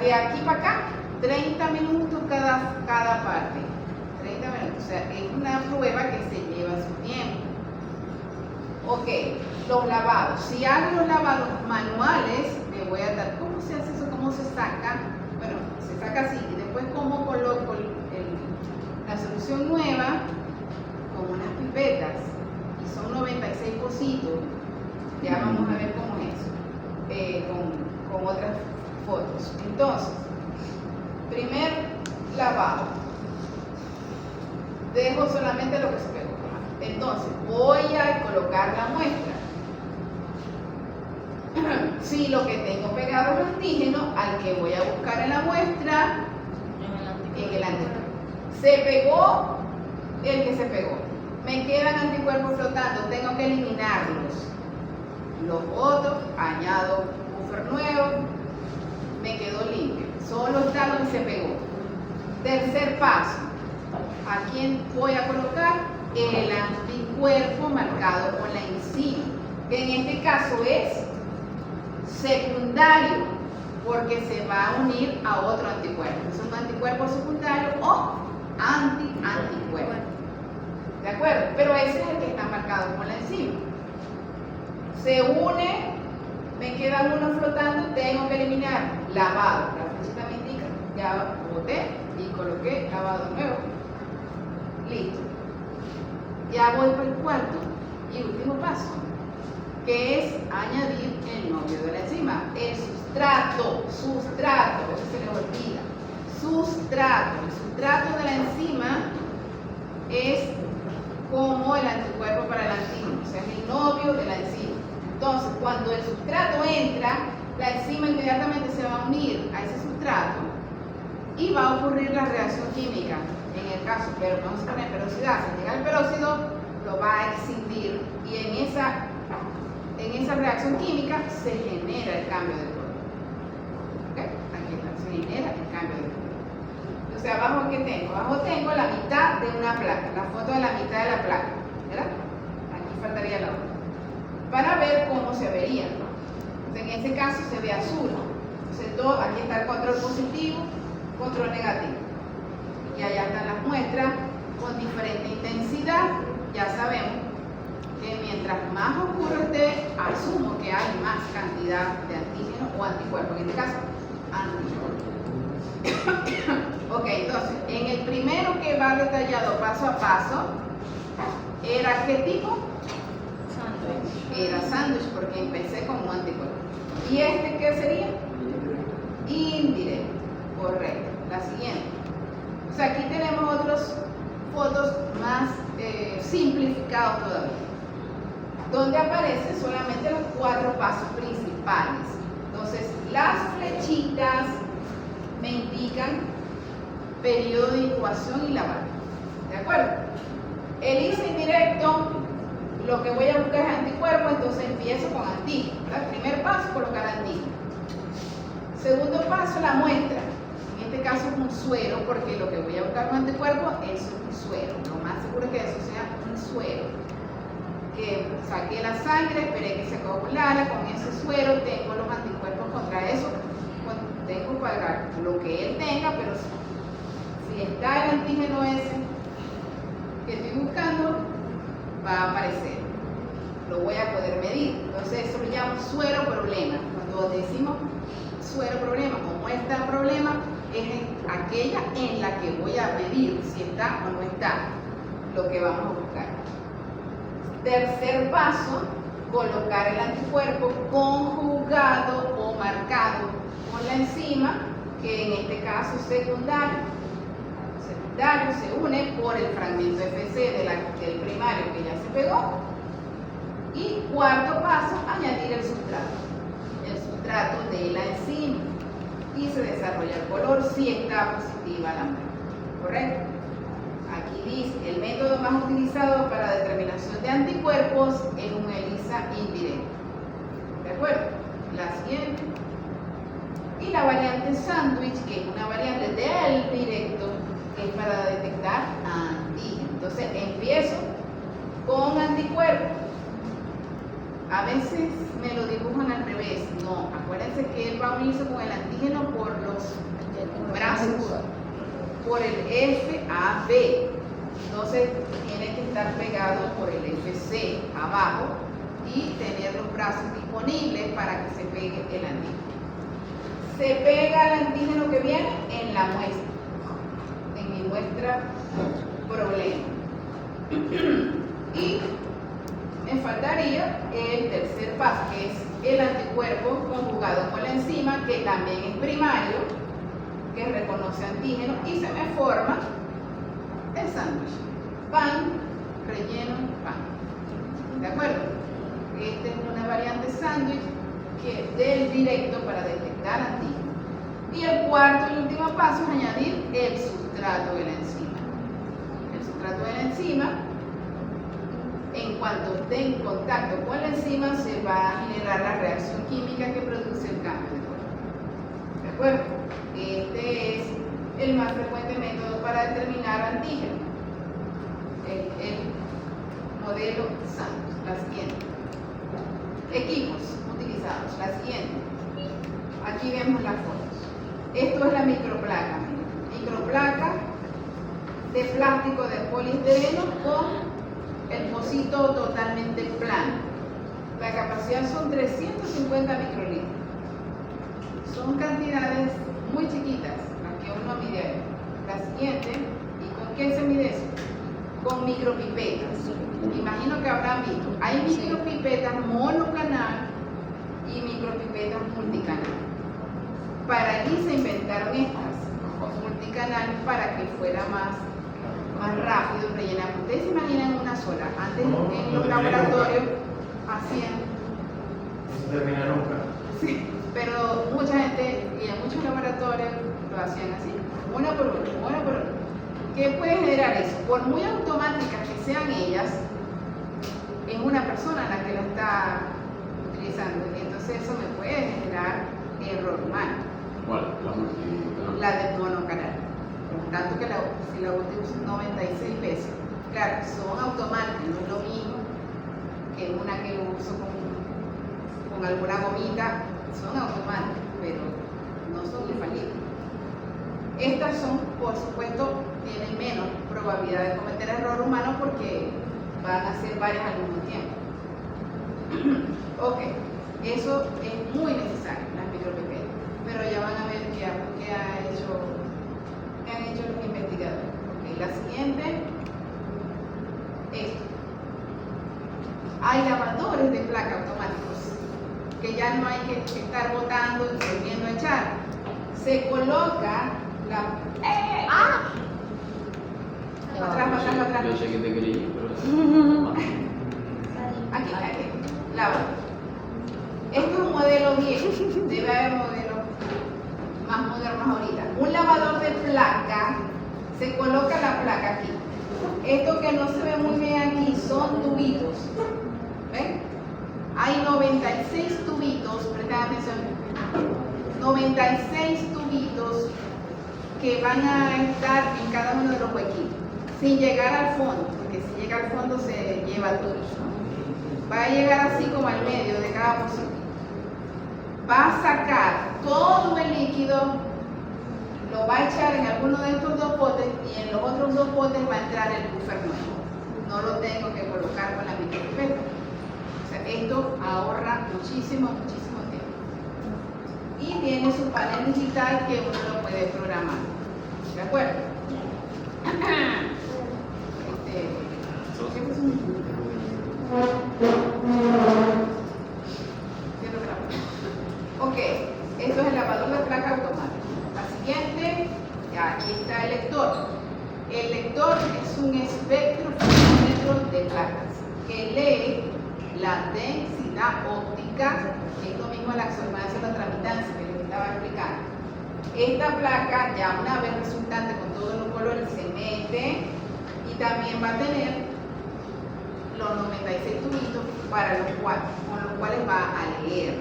de aquí para acá, 30 minutos cada parte. 30 minutos, o sea, es una prueba que se lleva su tiempo. Ok, los lavados. Si hago los lavados manuales, me voy a dar, ¿cómo se hace eso? ¿Cómo se saca? Bueno, se saca así, y después cómo coloco la solución nueva con unas pipetas, y son 96 pocitos. Ya vamos a ver cómo es eso, con otras fotos. Entonces, primer lavado, dejo solamente lo que se pegó. Entonces, voy a colocar la muestra. Si lo que tengo pegado es antígeno, al que voy a buscar en la muestra, en el anticuerpo. Se pegó el que se pegó. Me quedan anticuerpos flotando, tengo que eliminarlos. Los boto, añado buffer nuevo, me quedó limpio. Solo está lo que se pegó. Tercer paso, ¿a quién voy a colocar? El anticuerpo marcado con la enzima, que en este caso es secundario, porque se va a unir a otro anticuerpo. Es un anticuerpo secundario o anticuerpo. ¿De acuerdo? Pero ese es el que está marcado con la enzima. Se une, me quedan unos flotando, tengo que eliminar. Lavado, la flechita me indica, ya boté y coloqué lavado nuevo. Listo. Ya voy por el cuarto y último paso, que es añadir el novio de la enzima, el sustrato, eso se les olvida. El sustrato de la enzima es como el anticuerpo para el antígeno, o sea, es el novio de la enzima. Entonces, cuando el sustrato entra, la enzima inmediatamente se va a unir a ese sustrato y va a ocurrir la reacción química. En el caso, pero vamos a poner peroxidasa, llega el peróxido, lo va a excindir y en esa reacción química se genera el cambio de color. ¿Okay? Aquí está, se genera el cambio de color. Entonces, abajo, ¿qué tengo? Abajo tengo la mitad de una placa, la foto de la mitad de la placa, ¿verdad? Aquí faltaría la otra. Para ver cómo se vería. Entonces, en este caso se ve azul. Entonces, aquí está el control positivo, control negativo. Y allá están las muestras con diferente intensidad. Ya sabemos que mientras más oscuro esté, asumo que hay más cantidad de antígeno o anticuerpo. En este caso, anticuerpo. Ok, entonces, en el primero que va detallado paso a paso, ¿era qué tipo? Era sándwich, porque empecé con un anticuerpo. ¿Y este qué sería? Indirecto. Correcto. La siguiente. O sea, aquí tenemos otras fotos más simplificados todavía, donde aparecen solamente los 4 pasos principales. Entonces, las flechitas me indican periodo de incubación y lavado. ¿De acuerdo? El ISA indirecto, lo que voy a buscar es anticuerpo, entonces empiezo con antígeno. Primer paso, colocar antígeno. Segundo paso, la muestra. En este caso es un suero, porque lo que voy a buscar con anticuerpo es un suero. Lo más seguro es que eso sea un suero. Que saqué la sangre, esperé que se coagulara, con ese suero tengo los anticuerpos contra eso. Tengo para lo que él tenga, pero si está el antígeno ese que estoy buscando, va a aparecer. Lo voy a poder medir. Entonces eso lo llamo suero problema. Cuando decimos suero problema o muestra problema, es aquella en la que voy a medir si está o no está lo que vamos a buscar. Tercer paso, colocar el anticuerpo conjugado o marcado con la enzima, que en este caso es secundario. Secundario se une por el fragmento FC del primario que ya se pegó. Y cuarto paso, añadir el sustrato. el sustrato de la enzima y se desarrolla el color si está positiva la muestra. ¿Correcto? Aquí dice, el método más utilizado para determinación de anticuerpos es un ELISA indirecto. ¿De acuerdo? La siguiente. Y la variante sándwich, que es una variante del directo, que es para detectar antígenos. Entonces, empiezo con anticuerpos. A veces me lo dibujan al revés. No, acuérdense que él va a unirse con el antígeno por los brazos, por el FAB. Entonces, tiene que estar pegado por el FC abajo y tener los brazos disponibles para que se pegue el antígeno. Se pega el antígeno que viene en la muestra, en mi muestra problema. Y me faltaría el tercer paso, que es el anticuerpo conjugado con la enzima, que también es primario, que reconoce antígeno, y se me forma el sándwich. Pan, relleno, pan. ¿De acuerdo? Esta es una variante sándwich que del directo para detectar antígenos. Y el cuarto y último paso es añadir el sustrato de la enzima. El sustrato de la enzima, en cuanto esté en contacto con la enzima, se va a generar la reacción química que produce el cambio de color. ¿De acuerdo? Este es el más frecuente método para determinar antígenos. El modelo sándwich. La siguiente. Equipos utilizados. La siguiente. Aquí vemos las fotos. Esto es la microplaca. Microplaca de plástico de poliestireno con el pocito totalmente plano. La capacidad son 350 microlitros. Son cantidades muy chiquitas las que uno mide ahí. La siguiente. ¿Y con qué se mide eso? Con micropipetas. Imagino que habrán visto. Hay micropipetas monocanal y micropipetas multicanal. Para allí se inventaron estas multicanal para que fuera más rápido rellenar. Ustedes se imaginan una sola. Antes en los laboratorios hacían. No se termina nunca. Sí, pero mucha gente y en muchos laboratorios lo hacían así, una por una, una por una. ¿Qué puede generar eso? Por muy automáticas que sean ellas, es una persona la que la está utilizando, y entonces eso me puede generar error humano. ¿Cuál? La multicanal. La de monocanal. Tanto que si la uso 96 veces, claro, son automáticas, no es lo mismo que una que uso con alguna gomita, son automáticas, pero no son infalibles. Estas son, por supuesto, tienen menos probabilidad de cometer error humano porque van a ser varias al mismo tiempo. Ok, eso es muy necesario, las micropipetas, pero ya van a ver qué han hecho los investigadores. Ok, la siguiente, esto. Hay lavadores de placa automáticos que ya no hay que estar botando y volviendo a echar. Se coloca la... Atrás. Yo sé que te quería ir, pero... Aquí, lava. Esto es un modelo viejo, debe haber modelos más modernos ahorita. Un lavador de placa, se coloca la placa aquí. Esto que no se ve muy bien aquí son tubitos. ¿Ven? Hay 96 tubitos, presten atención, 96 tubitos que van a estar en cada uno de los huequitos, sin llegar al fondo, porque si llega al fondo se lleva todo, ¿no? Va a llegar así como al medio de cada pocito. Va a sacar todo el líquido, lo va a echar en alguno de estos dos potes y en los otros dos potes va a entrar el buffer nuevo. No lo tengo que colocar con la micropipeta. O sea, esto ahorra muchísimo tiempo. Y tiene su panel digital que uno lo puede programar. ¿De acuerdo? ¿Qué pasó? Ok, esto es el lavador de placa automático. La siguiente, aquí está el lector. El lector es un espectrofotómetro de placas que lee la densidad óptica, esto mismo es la absorbancia y la tramitancia que les estaba explicando. Esta placa, ya una vez resultante con todos los colores, se mete y también va a tener los 96 tubitos con los cuales va a leer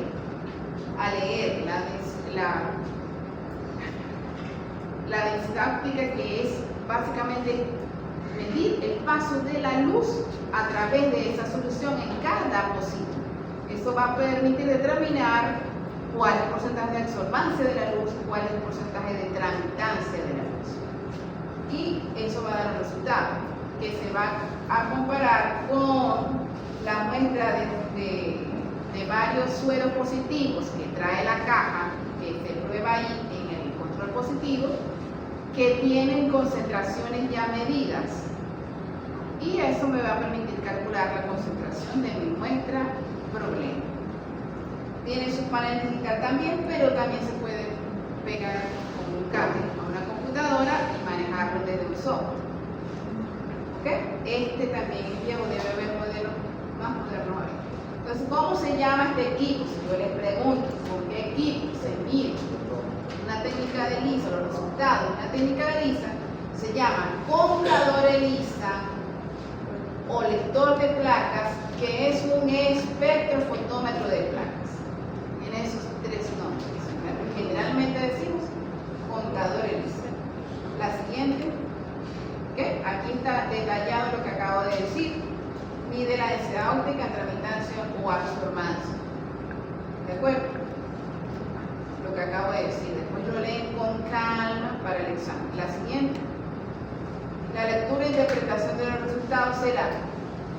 la densidad óptica, que es básicamente medir el paso de la luz a través de esa solución en cada pocito. Eso va a permitir determinar cuál es el porcentaje de absorbancia de la luz, cuál es el porcentaje de tramitancia de la luz. Y eso va a dar un resultado que se va a comparar con la muestra de varios sueros positivos que trae la caja, que se prueba ahí en el control positivo, que tienen concentraciones ya medidas. Y eso me va a permitir calcular la concentración de mi muestra problema. Tiene sus paneles digital también, pero también se puede pegar con un cable a una computadora y manejarlo desde un software. ¿Ok? Este también es viejo, debe haber modelos más modernos ahora. Entonces, ¿cómo se llama este equipo? Si yo les pregunto, ¿con qué equipo se mide una técnica de ELISA, los resultados de una técnica de ELISA? Se llama contador ELISA o lector de placas, que es un espectrofotómetro de placas. Tiene esos tres nombres. Generalmente decimos contador ELISA. La siguiente. ¿Okay? Aquí está detallado lo que acabo de decir. Mide la densidad óptica, tramitancia o absorbancia. ¿De acuerdo? Lo que acabo de decir. Después lo leen con calma para el examen. La siguiente. La lectura e interpretación de los resultados será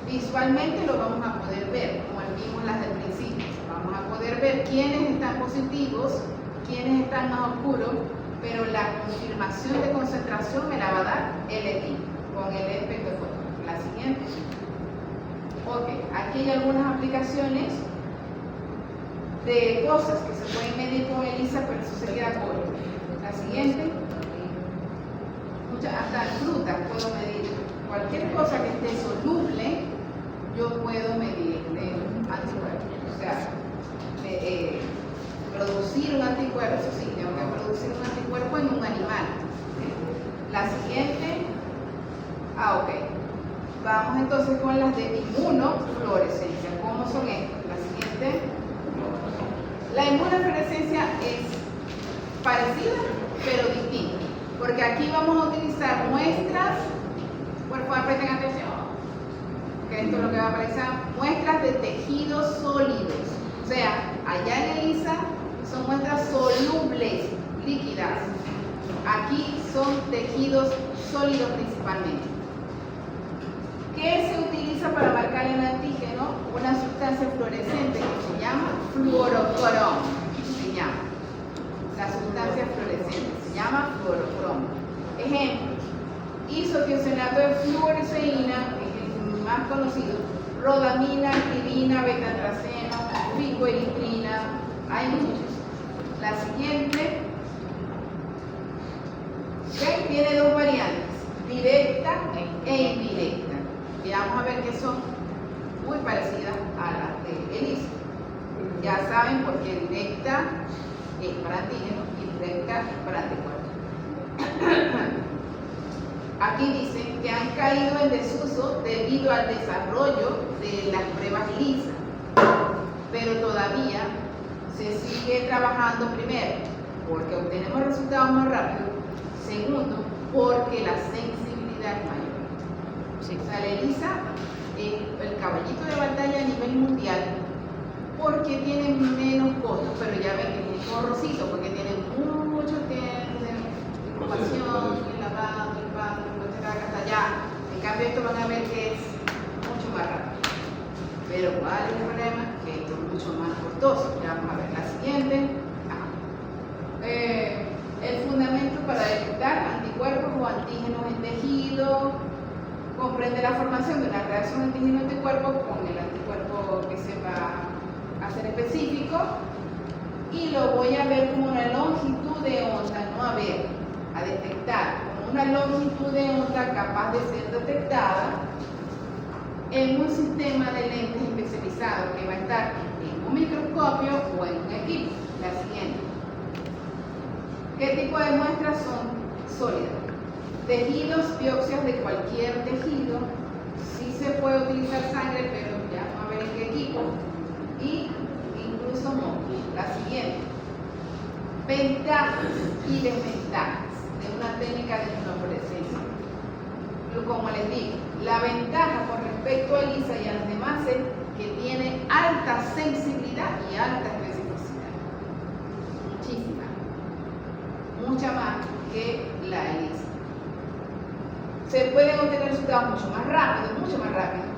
visualmente, lo vamos a poder ver, como vimos las del principio. Vamos a poder ver quiénes están positivos, quiénes están más oscuros, pero la confirmación de concentración me la va a dar el equipo con el espectrofotómetro. La siguiente. Ok, aquí hay algunas aplicaciones de cosas que se pueden medir con ELISA, pero eso se queda corto. La siguiente. Hasta frutas puedo medir. Cualquier cosa que esté soluble, yo puedo medir anticuerpos. O sea, producir un anticuerpo, eso sí, tengo que producir un anticuerpo en un animal. La siguiente. Ok. Vamos entonces con las de inmunofluorescencia. ¿Cómo son estas? La siguiente. La inmunofluorescencia es parecida, pero distinta. Porque aquí vamos a utilizar muestras, por favor presten atención, que esto es lo que va a aparecer, muestras de tejidos sólidos. O sea, allá en ELISA son muestras solubles, líquidas. Aquí son tejidos sólidos principalmente. ¿Qué se utiliza para marcar el antígeno? Una sustancia fluorescente que se llama fluorocromo. Se llama. La sustancia fluorescente se llama fluorocromo. Ejemplo, isotiocenato de fluoresceína, que es el más conocido, rodamina, activina, betatraceno, ficoeritrina, hay muchos. La siguiente, ¿okay? Tiene dos variantes, directa e indirecta. Y vamos a ver que son muy parecidas a las de ELISA. Ya saben por qué directa es para antígenos y indirecta es para anticuerpos. Aquí dicen que han caído en desuso debido al desarrollo de las pruebas ELISA, pero todavía se sigue trabajando, primero, porque obtenemos resultados más rápido, segundo, porque la sensibilidad es mayor. O sea, la ELISA es el caballito de batalla a nivel mundial porque tiene menos costos, pero ya ven que tiene corrosito, porque tiene mucho tiempo de incubación, el lavado, el pan, hasta allá. En cambio, esto van a ver que es mucho más rápido. Pero ¿cuál es el problema? Que esto es mucho más costoso. Ya vamos a ver la siguiente. El fundamento para detectar anticuerpos o antígenos en tejido comprende la formación de una reacción antígeno-anticuerpo con el anticuerpo que se va a hacer específico, y lo voy a ver como una longitud de onda, no a ver, a detectar, como una longitud de onda capaz de ser detectada en un sistema de lentes especializados. ¿Qué tipo de muestras son sólidas? Tejidos, biopsias de cualquier tejido. Sí se puede utilizar sangre, pero ya vamos a ver en qué equipo. Y incluso moscos. La siguiente. Ventajas y desventajas de una técnica de inmunofluorescencia. Como les digo, la ventaja con respecto a ELISA y a las demás es que tiene alta sensibilidad y alta especificidad. Muchísima. Mucha más que la ELISA. Se pueden obtener resultados mucho más rápido.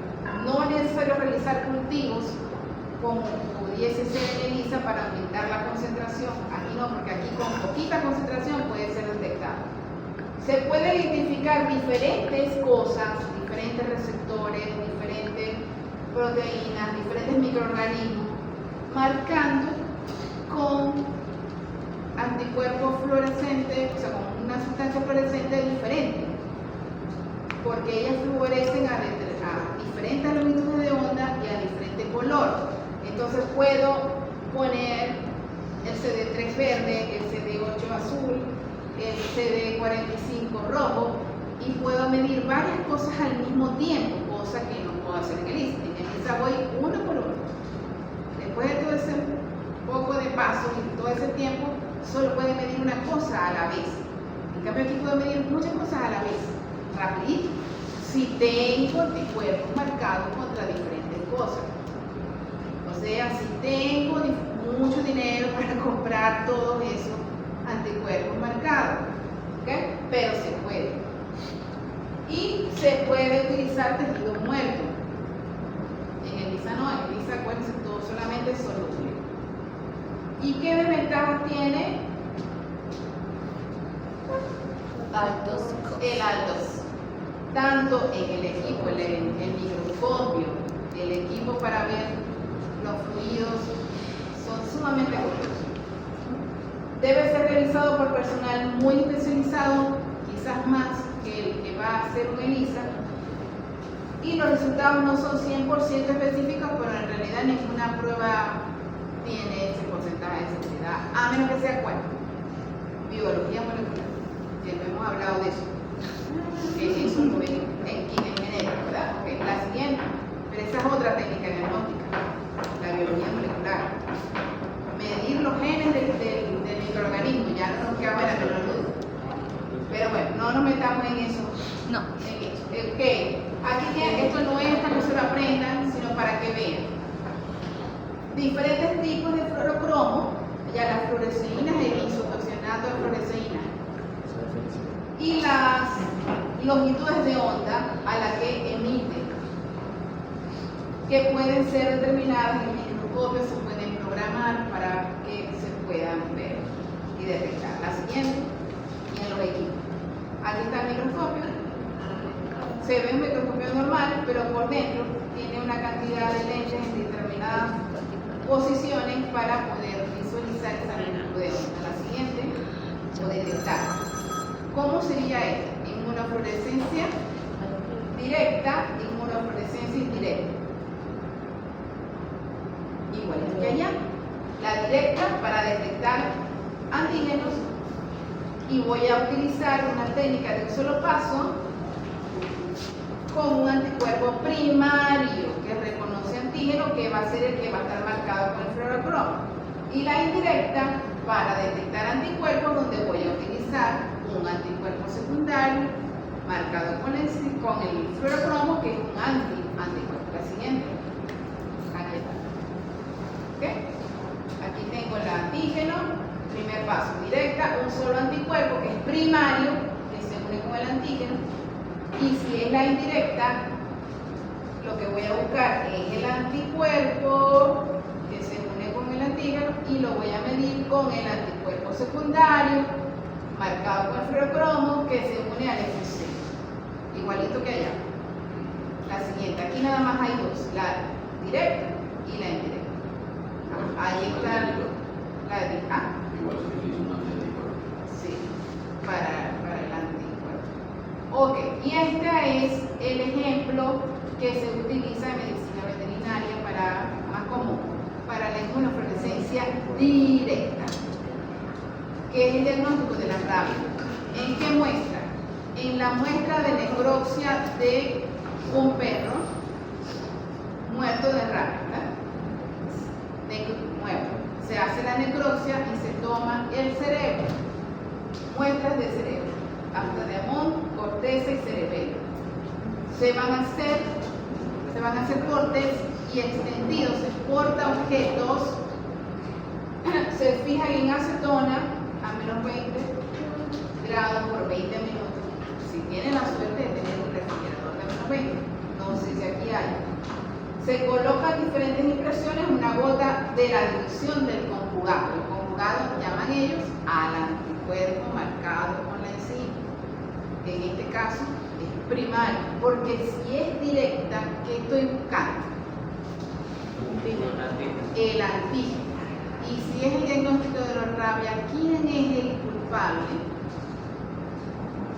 No es necesario realizar cultivos como pudiese ser en ELISA para aumentar la concentración. Aquí no, porque aquí con poquita concentración puede ser detectado. Se puede identificar diferentes cosas, diferentes receptores, diferentes proteínas, diferentes microorganismos, marcando con anticuerpos fluorescentes, o sea, con una sustancia fluorescente diferente, porque ellas fluorescen a diferentes longitudes de onda y a diferente color. Entonces puedo poner el CD3 verde, el CD8 azul, el CD45 rojo, y puedo medir varias cosas al mismo tiempo, cosa que no puedo hacer en ELISA. En ELISA voy uno por uno. Después de todo ese poco de pasos y todo ese tiempo, solo puede medir una cosa a la vez. En cambio aquí puedo medir muchas cosas a la vez, rapidito, si tengo anticuerpos marcados contra diferentes cosas. O sea, si tengo mucho dinero para comprar todos esos anticuerpos marcados, ¿okay? Pero se puede. Y se puede utilizar tejido muerto. En ELISA no, en ELISA acuérdense todo solamente soluble. ¿Y qué desventajas tiene? El altos. Tanto en el equipo, el microscopio, el equipo para ver los fluidos son sumamente costosos. Debe ser realizado por personal muy especializado, quizás más que el que va a hacer un ELISA, y los resultados no son 100% específicos, pero en realidad ninguna prueba tiene ese porcentaje de sensibilidad, a menos que sea cuál, biología molecular. Siempre hemos hablado de eso, que eso lo ven en genética, ¿verdad? Okay, la siguiente, pero esa es otra técnica diagnóstica, la biología molecular. Medir los genes del microorganismo, ya no nos queda buena que lo dudo. Pero bueno, no nos metamos en eso. No. Okay. Aquí esto no es para que se lo aprendan, sino para que vean. Diferentes tipos de fluorocromo, ya las fluoresceínas, el isotocionato de fluoresceína, y las longitudes de onda a la que emiten, que pueden ser determinadas en el microscopio, se pueden programar para que se puedan ver y detectar. La siguiente, y en los equipos. Aquí está el microscopio. Se ve un microscopio normal, pero por dentro tiene una cantidad de lentes en determinadas posiciones para poder visualizar esa longitud de onda. La siguiente, o detectar. ¿Cómo sería esto? Inmunofluorescencia directa, inmunofluorescencia indirecta. Igualito que allá. La directa para detectar antígenos, y voy a utilizar una técnica de un solo paso con un anticuerpo primario que reconoce antígeno, que va a ser el que va a estar marcado con el fluorocromo. Y la indirecta para detectar anticuerpos, donde voy a utilizar un anticuerpo secundario marcado con el fluorocromo, que es un anticuerpo. La siguiente. Aquí está. ¿Okay? Aquí tengo el antígeno, primer paso, directa, un solo anticuerpo que es primario, que se une con el antígeno. Y si es la indirecta, lo que voy a buscar es el anticuerpo que se une con el antígeno, y lo voy a medir con el anticuerpo secundario marcado con el fluorocromo, que se une al FC, igualito que allá. La siguiente, aquí nada más hay dos, la directa y la indirecta. Ahí está la directa. Igual se utiliza un anticuerpo. Sí, para el anticuerpo. Ok, y este es el ejemplo que se utiliza en medicina veterinaria más común, para la inmunofluorescencia directa. que es el diagnóstico de la rabia. ¿En qué muestra? En la muestra de necropsia de un perro muerto de rabia, ¿verdad? Muerto. Se hace la necropsia y se toma el cerebro, muestras de cerebro, hasta de amón, corteza y cerebelo. Se van a hacer cortes y extendidos, se porta objetos, se fijan en acetona a menos 20 grados por 20 minutos. Si tienen la suerte de tener un refrigerador de menos 20, no sé si aquí hay. Se colocan diferentes impresiones, una gota de la dilución del conjugado. El conjugado llaman ellos al anticuerpo marcado con la enzima. En este caso es primario, porque si es directa, ¿qué estoy buscando? El antígeno. Y si es el diagnóstico de la rabia, ¿quién es el culpable?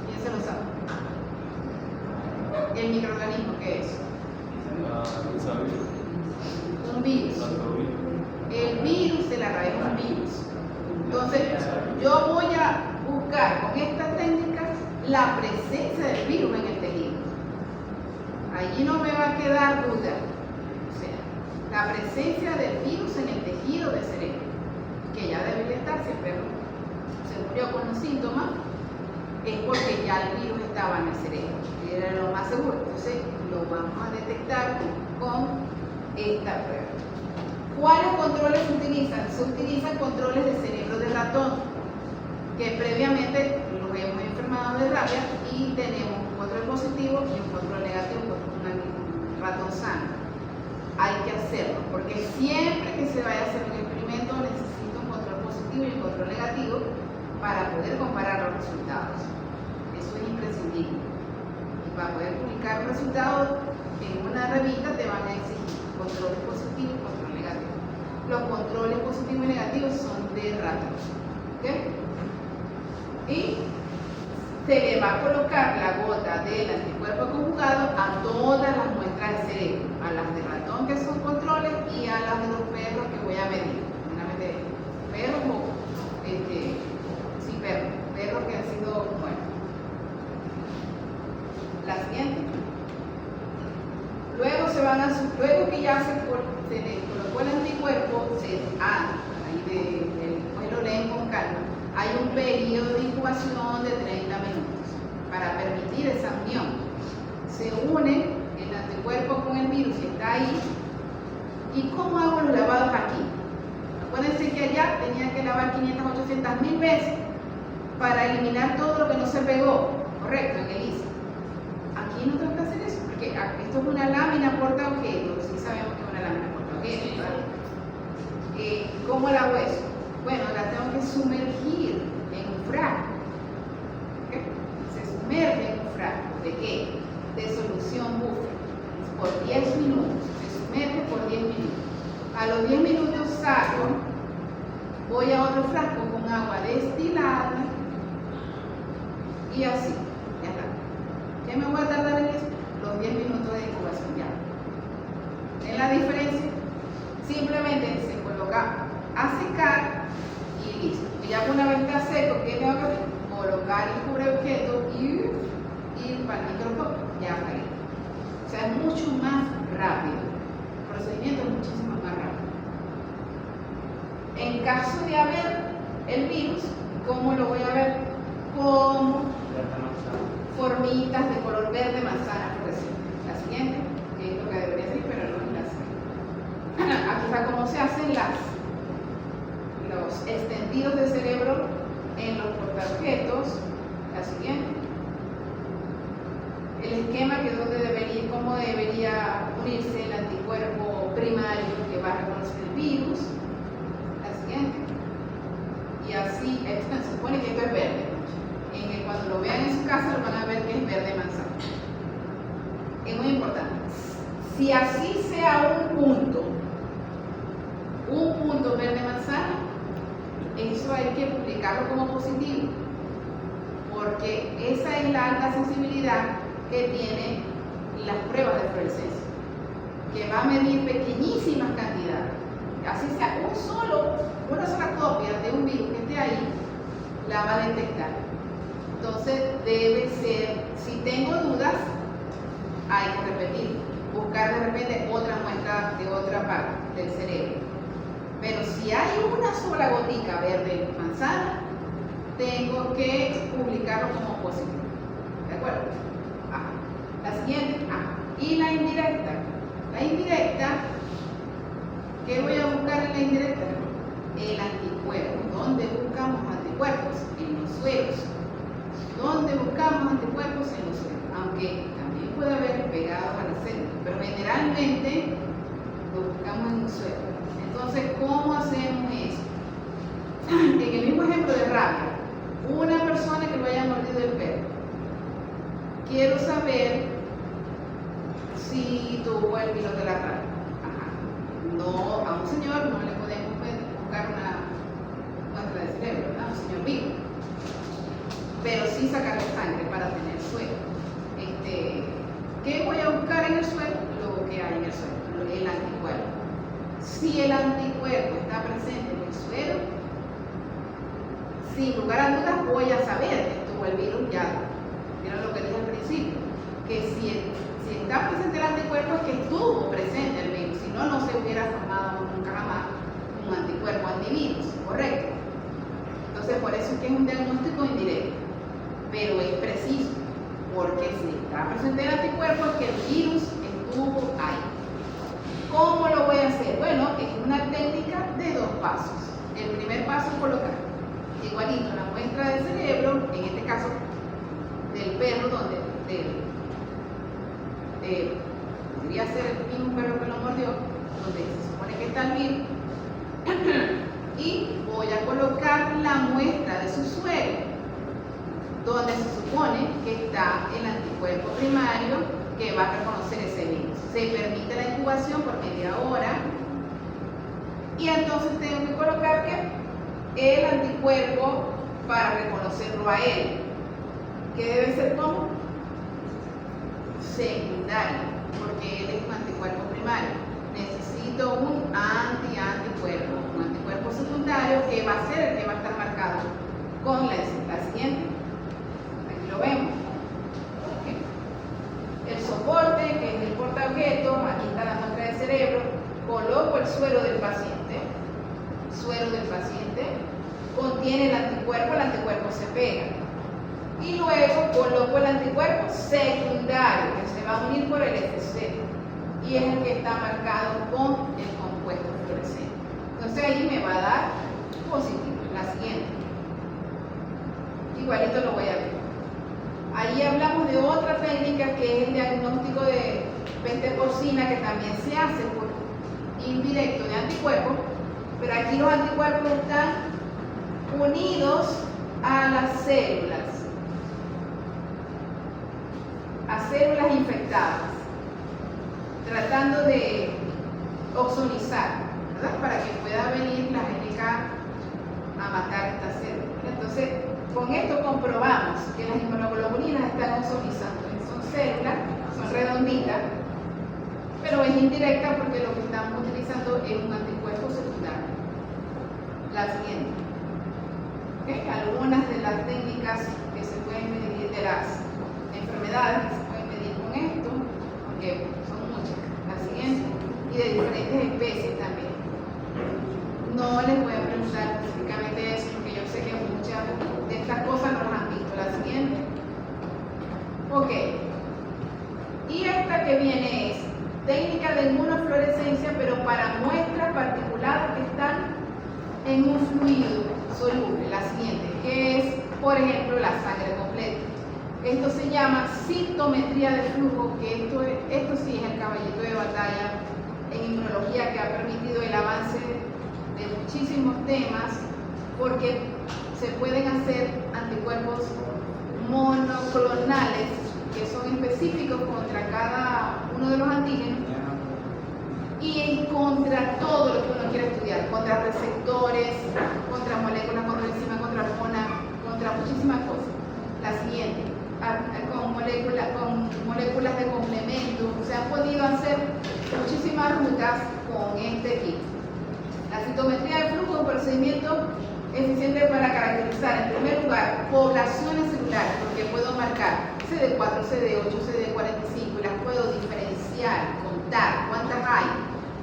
¿Quién se lo sabe? El microorganismo, ¿qué es? Un virus. El virus de la rabia es un virus. Entonces, yo voy a buscar con estas técnicas la presencia del virus en el tejido. Allí no me va a quedar duda. O sea, la presencia del virus en el tejido del cerebro, que ya debería estar, si el perro se murió con los síntomas, es porque ya el virus estaba en el cerebro. Era lo más seguro. Entonces, lo vamos a detectar con esta prueba. ¿Cuáles controles se utilizan? Se utilizan controles de cerebro de ratón, que previamente los hemos enfermado de rabia y tenemos un control positivo y un control negativo con un ratón sano. Hay que hacerlo, porque siempre que se vaya a hacer un experimento necesita un control positivo y un control negativo para poder comparar los resultados. Eso es imprescindible. Y para poder publicar un resultado en una revista te van a exigir controles positivos y control negativo. Los controles positivos y negativos son de ratón. ¿Okay? Y se le va a colocar la gota del anticuerpo conjugado a todas las muestras de cerebro, a las de ratón que son controles y a las de los perros que voy a medir. Perros o perros que han sido muertos. La siguiente. Luego que ya se le colocó el anticuerpo, después lo leen con calma. Hay un periodo de incubación de 30 minutos para permitir esa unión. Se une el anticuerpo con el virus que está ahí. ¿Y cómo hago los lavados aquí? Acuérdense que allá tenía que lavar 500, 800 mil veces para eliminar todo lo que no se pegó, correcto, en el ISO. Aquí no tengo que hacer eso, porque esto es una lámina portaobjetos, sí sabemos que es una lámina portaobjetos, ¿vale? ¿Cómo la hago eso? Bueno, la tengo que sumergir en un frasco. ¿Okay? Se sumerge en un frasco. ¿De qué? De solución buffer. Por 10 minutos. Se sumerge por 10 minutos. A los 10 minutos saco, voy a otro frasco con agua destilada y así. Ya está. ¿Qué me voy a tardar en eso? Los 10 minutos de incubación ya. ¿Ven la diferencia? Simplemente se coloca a secar y listo. Y ya una vez está seco, ¿qué tengo que hacer? Colocar el cubreobjeto y ir para el microscopio. Ya está ahí. O sea, es mucho más rápido. El procedimiento es muchísimo más rápido. En caso de haber el virus, ¿cómo lo voy a ver? Como formitas de color verde manzana fluorescente. La siguiente, que es lo que debería ser, pero no es la siguiente. Aquí está cómo se hacen los extendidos de cerebro en los portaobjetos. La siguiente. El esquema que es donde cómo debería unirse el anticuerpo primario que va a reconocer el virus. La siguiente. Y así, se supone que esto es verde. Cuando lo vean en su casa lo van a ver que es verde manzana. Es muy importante. Si así sea un punto verde manzana, eso hay que publicarlo como positivo, porque esa es la alta sensibilidad que tienen las pruebas de fluorescencia, que va a medir pequeñísimas cantidades. Así sea una sola copia de un virus que esté ahí, la va a detectar. Entonces debe ser, si tengo dudas, hay que repetir, buscar de repente otra muestra de otra parte del cerebro. Pero si hay una sola gotica verde manzana, tengo que publicarlo como positivo. ¿De acuerdo? Ajá. La siguiente. Ajá. Y la indirecta. La indirecta, ¿qué voy a buscar en la indirecta? El anticuerpo. ¿Dónde buscamos anticuerpos? En los sueros. ¿Dónde buscamos anticuerpos? En los sueros. Aunque también puede haber pegado a la célula, pero generalmente lo buscamos en un suero. Entonces, ¿cómo hacemos eso? En el mismo ejemplo de rabia, una persona que lo haya mordido el perro, quiero saber si tuvo el virus de la rabia. Ajá. No, a un señor no le podemos buscar una muestra de cerebro, ¿verdad? Un señor vivo, pero sí sacarle sangre para tener suero. ¿Qué voy a buscar en el suero? Lo que hay en el suero, el anticuerpo. Si el anticuerpo está presente en el suero, sin lugar a dudas voy a saber que estuvo el virus ya. Vieron lo que dije al principio, que si está presente el anticuerpo es que estuvo presente el virus, si no, no se hubiera formado nunca jamás un anticuerpo antivirus, ¿correcto? Entonces por eso es que es un diagnóstico indirecto, pero es preciso, porque si está presente el anticuerpo es que el virus estuvo ahí. ¿Cómo lo voy a hacer? Bueno, es una técnica de 2 pasos. El primer paso es colocar igualito la muestra del cerebro, en este caso del perro, podría ser el mismo perro que lo mordió, donde se supone que está el virus, y voy a colocar la muestra de su suero, donde se supone que está el anticuerpo primario que va a reconocer ese virus. Se permite la incubación por media hora y entonces tengo que colocar el anticuerpo para reconocerlo a él, que debe ser como secundario, porque él es un anticuerpo primario. Necesito un anticuerpo, un anticuerpo secundario que va a ser el que va a estar marcado con la siguiente. Aquí lo vemos. El soporte, que es el portaobjetos, aquí está la muestra del cerebro, coloco el suero del paciente, contiene el anticuerpo se pega, y luego coloco el anticuerpo secundario, que se va a unir por el FC, y es el que está marcado con el compuesto fluorescente. Entonces ahí me va a dar positivo. La siguiente, igualito lo voy a ver. Ahí hablamos de otra técnica que es el diagnóstico de peste porcina, que también se hace por indirecto de anticuerpos, pero aquí los anticuerpos están unidos a las células infectadas, tratando de ozonizar, ¿verdad? Para que pueda venir la GNK a matar estas células. Entonces, con esto comprobamos que las inmunoglobulinas están ozonizando. Son células, son redonditas, pero es indirecta porque lo que estamos utilizando es un anticuerpo secundario. La siguiente. ¿Okay? Algunas de las técnicas que se pueden medir, de las enfermedades que se pueden medir con esto, porque son muchas. La siguiente. Y de diferentes especies también. No les voy a preguntar específicamente eso, porque yo sé que muchas de estas cosas no las han visto. La siguiente. Ok. Y esta que viene es técnica de inmunofluorescencia, pero para muestras particulares que están en un fluido soluble. La siguiente, que es, por ejemplo, la sangre completa. Esto se llama citometría de flujo, que esto sí es el caballito de batalla en inmunología, que ha permitido el avance de muchísimos temas, porque se pueden hacer anticuerpos monoclonales que son específicos contra cada uno de los antígenos y contra todo lo que uno quiere estudiar, contra receptores, contra moléculas, contra enzimas, contra hormonas, contra muchísimas cosas. La siguiente, con moléculas de complemento, se han podido hacer muchísimas rutas con este kit. La citometría de flujo es un procedimiento eficiente para caracterizar, en primer lugar, poblaciones celulares, porque puedo marcar CD4, CD8, CD45 y las puedo diferenciar, contar cuántas hay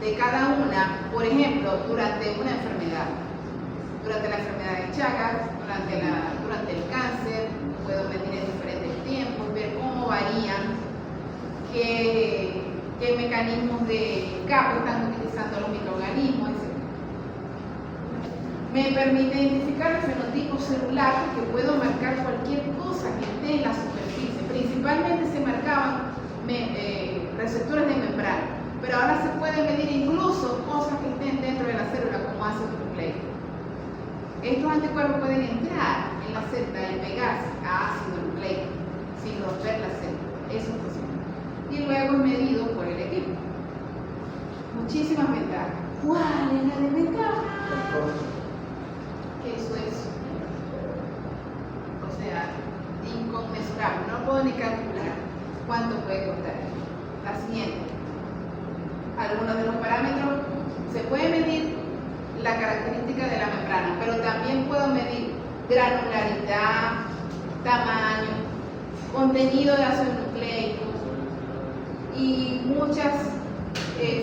de cada una, por ejemplo, durante una enfermedad. Durante la enfermedad de Chagas, durante el cáncer, puedo medir en diferentes tiempos, ver cómo varían, qué mecanismos de escape están utilizando los microorganismos, etc. Me permite identificar el fenotipo celular, porque puedo marcar cualquier cosa que esté en la superficie. Principalmente se marcaban receptores de membrana, pero ahora se puede medir incluso cosas que estén dentro de la célula, como ácido nucleico. Estos anticuerpos pueden entrar en la célula y pegarse a ácido nucleico sin romper la célula. Eso es posible. Y luego es medido por el equipo. Muchísimas ventajas. ¿Cuál es la desventaja? Que eso es, o sea, inconmensurable. No puedo ni calcular cuánto puede costar. La siguiente. Algunos de los parámetros se puede medir la característica de la membrana, pero también puedo medir granularidad, tamaño, contenido de ácidos nucleicos y muchas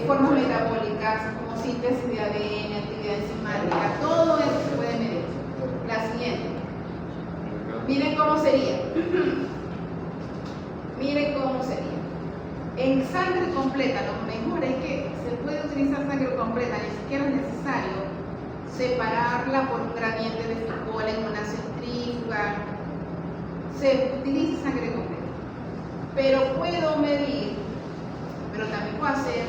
formas metabólicas como síntesis de ADN, actividad enzimática, todo eso se puede medir. La siguiente. Miren cómo sería. Miren cómo sería. En sangre completa, lo mejor es que se puede utilizar sangre completa, ni siquiera es necesario separarla por un gradiente de Foucault en una centrífuga. Se utiliza sangre completa. Pero puedo medir, pero también puedo hacer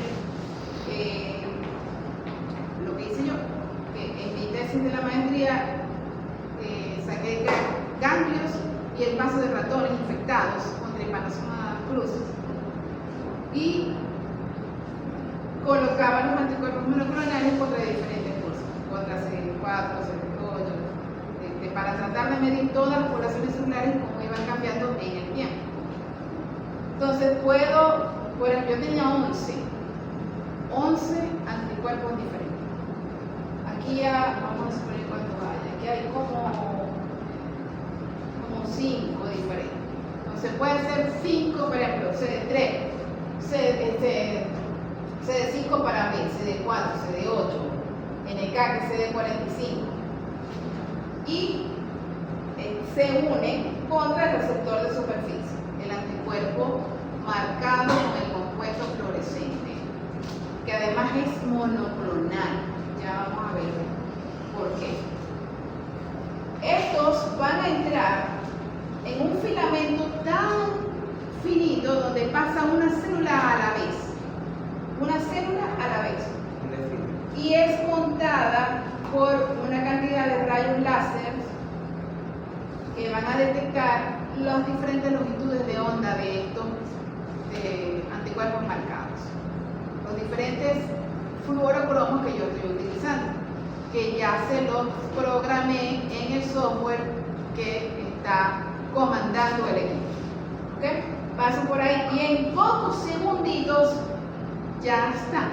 lo que hice yo, que en mi tesis de la maestría saqué ganglios y el paso de ratones infectados con Trypanosoma crucis y colocaba los anticuerpos monoclonales contra diferentes cosas, contra CD4, CD8, para tratar de medir todas las poblaciones celulares y cómo iban cambiando en el tiempo. Entonces puedo, por ejemplo, yo tenía 11 anticuerpos diferentes. Aquí ya, vamos a suponer cuánto hay, aquí hay como 5 diferentes. Entonces puede ser 5, por ejemplo, CD3, CD5 para B, CD4, CD8, NK que es CD45 y se une contra el receptor de superficie, el anticuerpo marcado con el compuesto fluorescente, que además es monoclonal. Ya vamos a ver por qué. Estos van a entrar en un filamento tan finito donde pasa una célula a la vez. Una célula a la vez. Y es contada por una cantidad de rayos láser que van a detectar las diferentes longitudes de onda de estos anticuerpos marcados. Los diferentes fluorocromos que yo estoy utilizando, que ya se los programé en el software que está comandando el equipo. ¿Okay? Paso por ahí y en pocos segunditos ya está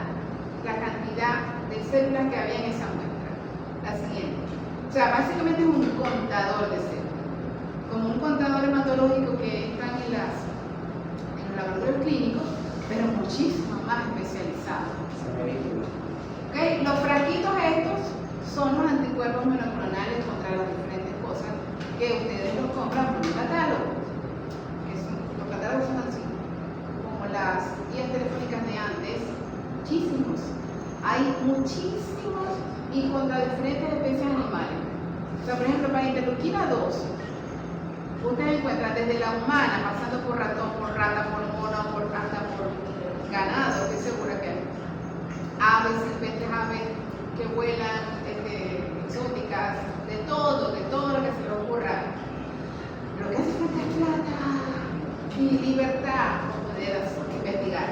la cantidad de células que había en esa muestra. La siguiente. O sea, básicamente es un contador de células. Como un contador hematológico que está en los laboratorios clínicos, pero muchísimo más especializado. ¿Okay? Los frasquitos estos son los anticuerpos monoclonales contra las diferentes cosas que ustedes los compran por un catálogo. Los catálogos son así, como las guías telefónicas de antes, muchísimos. Hay muchísimos y contra diferentes especies animales. O sea, por ejemplo, para interleuquina 2, ustedes encuentran desde la humana, pasando por ratón, por rata, por mono, hasta por ganado, estoy segura que hay. Aves silvestres, aves que vuelan, exóticas, de todo lo que se les ocurra. Lo que hace falta es plata y libertad para poder investigar.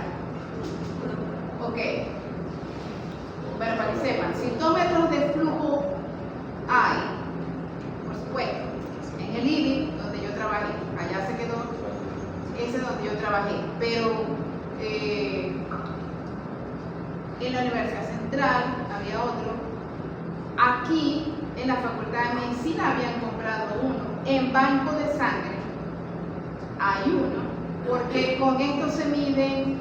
Ok. Bueno, para que sepan, citómetros de flujo hay, por supuesto, en el IBI, donde yo trabajé, allá se quedó, ese es donde yo trabajé, pero en la Universidad Central había otro, Aquí, en la Facultad de Medicina, habían comprado uno. En banco de sangre hay uno, porque con esto se miden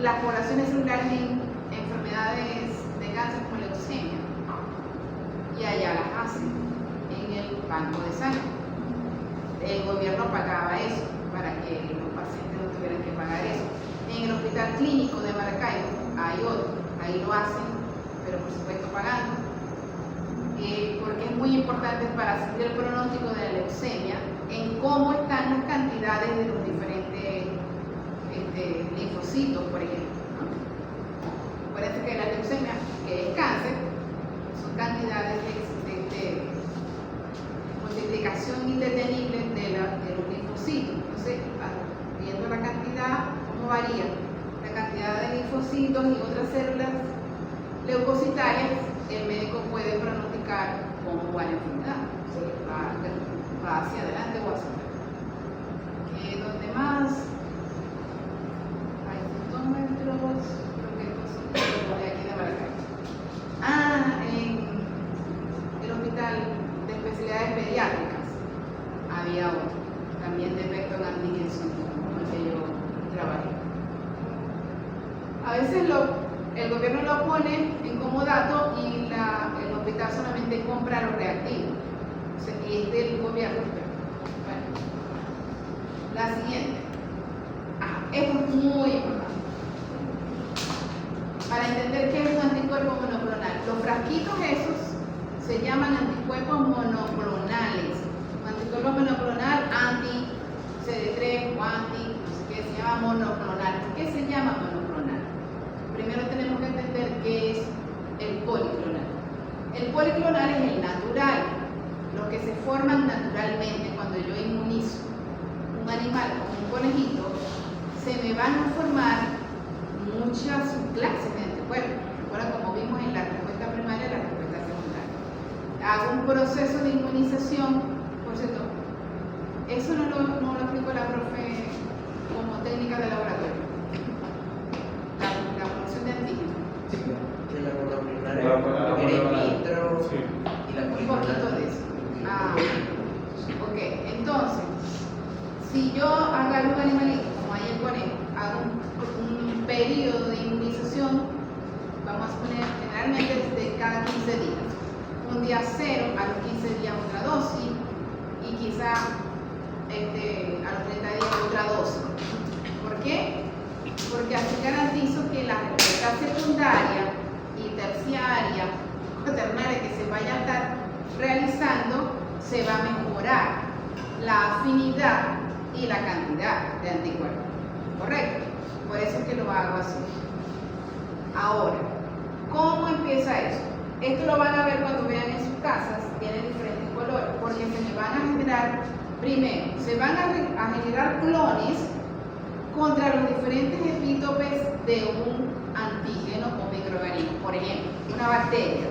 las poblaciones celulares en enfermedades de cáncer como leucemia. Y allá las hacen en el banco de sangre. El gobierno pagaba eso para que los pacientes no tuvieran que pagar eso. En el Hospital Clínico de Maracaibo hay otro, ahí lo hacen, pero por supuesto pagando, porque es muy importante para seguir el pronóstico de la leucemia en cómo están las cantidades de los diferentes linfocitos, por ejemplo, ¿no? Parece que la leucemia, que es cáncer, son cantidades de multiplicación indetenible de los linfocitos. Entonces, viendo la cantidad, cómo varía la cantidad de linfocitos y otras células leucocitarias, el médico puede pronosticar cómo va la enfermedad, si va hacia adelante o hacia atrás. ¿Dónde más? Hay fotómetros, creo que estos son los de aquí de Maracaibo. En el Hospital de Especialidades Pediátricas había otro, también de Vector Antigenson, como el que yo trabajé. A veces el gobierno lo pone en como dato y el hospital solamente compra los reactivos. O sea, y es del gobierno. Bueno, la siguiente. Esto es muy importante. Para entender qué es un anticuerpo monoclonal. Los frasquitos esos se llaman anticuerpos monoclonales. Un anticuerpo monoclonal, anti-CD3 o anti, no sé qué, se llama monoclonal. ¿Por qué se llama monoclonal? Primero tenemos que entender qué es el policlonal. El policlonal es el natural, los que se forman naturalmente. Cuando yo inmunizo un animal como un conejito, se me van a formar muchas subclases de anticuerpos. Recuerda, como vimos en la respuesta primaria y la respuesta secundaria. Hago un proceso de inmunización, por cierto, eso no lo explicó la profe como técnica de laboratorio. La producción de antígenos. Que la monoclonal La monoclonal. in vitro Sí. y la Un poquito de eso. Ok, entonces, si yo agarro un animalito, como hay el conejo, hago un periodo de inmunización, vamos a poner generalmente de cada 15 días. Un día 0, a los 15 días otra dosis, y quizá a los 30 días otra dosis. ¿Por qué? Porque así garantizo que la respuesta secundaria y terciaria, cuaternaria que se vaya a estar realizando, se va a mejorar la afinidad y la cantidad de anticuerpos. ¿Correcto? Por eso es que lo hago así. Ahora, ¿cómo empieza eso? Esto lo van a ver cuando vean en sus casas, tiene diferentes colores, porque se me van a generar, primero, se van a generar clones contra los diferentes epítopes de un antígeno o microorganismo. Por ejemplo, una bacteria.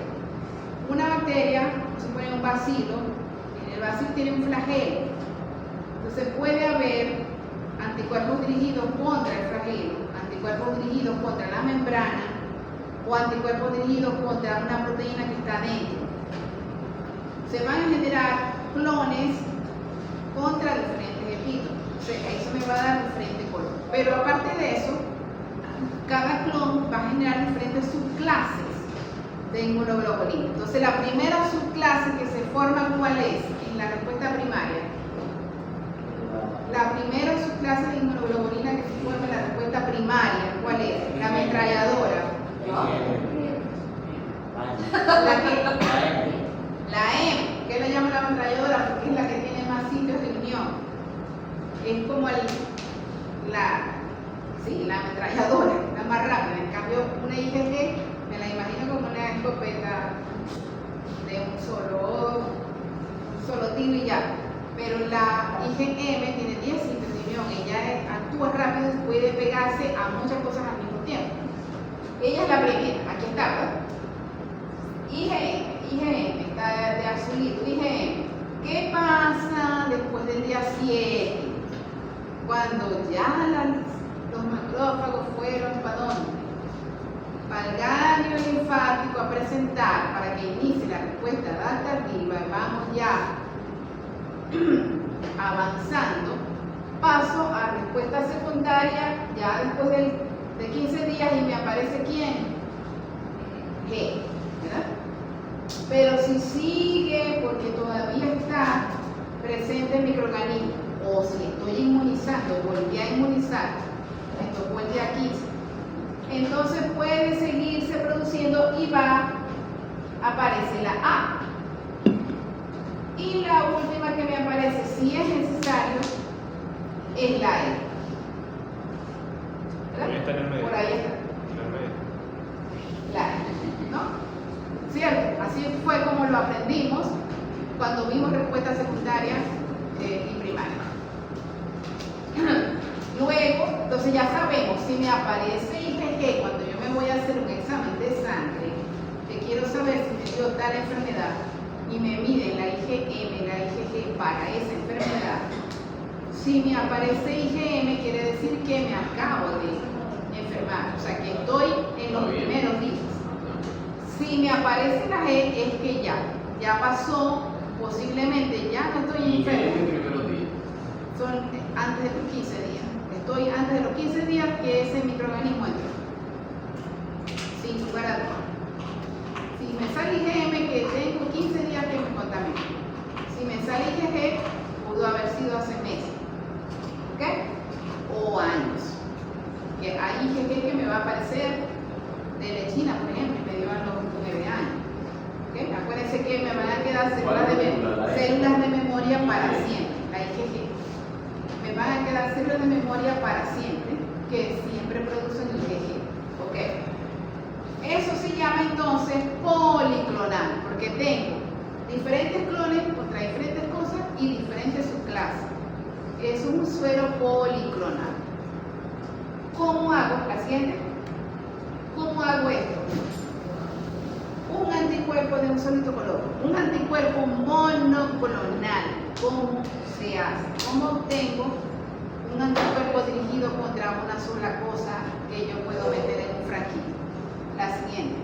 Una bacteria, se pone un bacilo, y el bacilo tiene un flagelo. Entonces puede haber anticuerpos dirigidos contra el flagelo, anticuerpos dirigidos contra la membrana o anticuerpos dirigidos contra una proteína que está dentro. Se van a generar clones contra diferentes epítopes. Eso me va a dar diferente color. Pero aparte de eso, cada clon va a generar diferentes subclases de inmunoglobulina. Entonces, la primera subclase que se forma, ¿cuál es? En la respuesta primaria. La primera subclase de inmunoglobulina que se forma en la respuesta primaria, ¿cuál es? La ametralladora. La M. ¿Qué le llamo la ametralladora? Porque es la que tiene más sitios de unión. Es como la ametralladora, la más rápida. En cambio, una IgG me la imagino como una escopeta de un solo tiro y ya. Pero la IgM tiene 10 sitios de unión. Ella actúa rápido y puede pegarse a muchas cosas al mismo tiempo. Ella es la primera, aquí está, ¿verdad? IgM, está de azulito, IgM. ¿Qué pasa después del día 7? Cuando ya los macrófagos fueron ¿para dónde? Para el ganglio linfático a presentar para que inicie la respuesta adaptativa, vamos ya avanzando, paso a respuesta secundaria ya después de 15 días y me aparece ¿quién? G, ¿verdad? Pero si sigue porque todavía está presente el microorganismo o si estoy inmunizando, volví a inmunizar, me tocó el día 15, entonces puede seguirse produciendo y aparece la A. Y la última que me aparece, si es necesario, es la E. ¿Verdad? Ahí está en el medio. Por ahí está. En el medio. La E, ¿no? ¿Cierto? Así fue como lo aprendimos cuando vimos respuestas secundarias y primarias. Luego, entonces ya sabemos, si me aparece IgG cuando yo me voy a hacer un examen de sangre, que quiero saber si me dio tal enfermedad, y me miden la IgM, la IgG para esa enfermedad, si me aparece IgM quiere decir que me acabo de enfermar, o sea que estoy en los primeros días. Si me aparece la G es que ya pasó, posiblemente ya no estoy ¿Y qué es enfermo. el primeros días? Son antes de los 15 días. Estoy antes de los 15 días que ese microorganismo entró. Sin lugar a dudas. Si me sale IgM que tengo 15 días que me contaminé. Si me sale IgG, pudo haber sido hace meses. ¿Ok? O años. Que hay IgG que me va a aparecer de lechina, por ejemplo, y me dio a los 9 años. ¿Ok? Acuérdense que me van a quedar células de memoria para siempre, la IgG. Me van a quedar células de memoria para siempre, que siempre producen IgG. ¿Ok? Eso se llama entonces policlonal, porque tengo diferentes clones contra diferentes cosas y diferentes subclases. Es un suero policlonal. ¿Cómo hago? La siguiente. ¿Cómo hago esto? Un anticuerpo de un solito color, un anticuerpo monoclonal. ¿Cómo se hace? ¿Cómo obtengo un anticuerpo dirigido contra una sola cosa que yo puedo meter en un frasquito? La siguiente.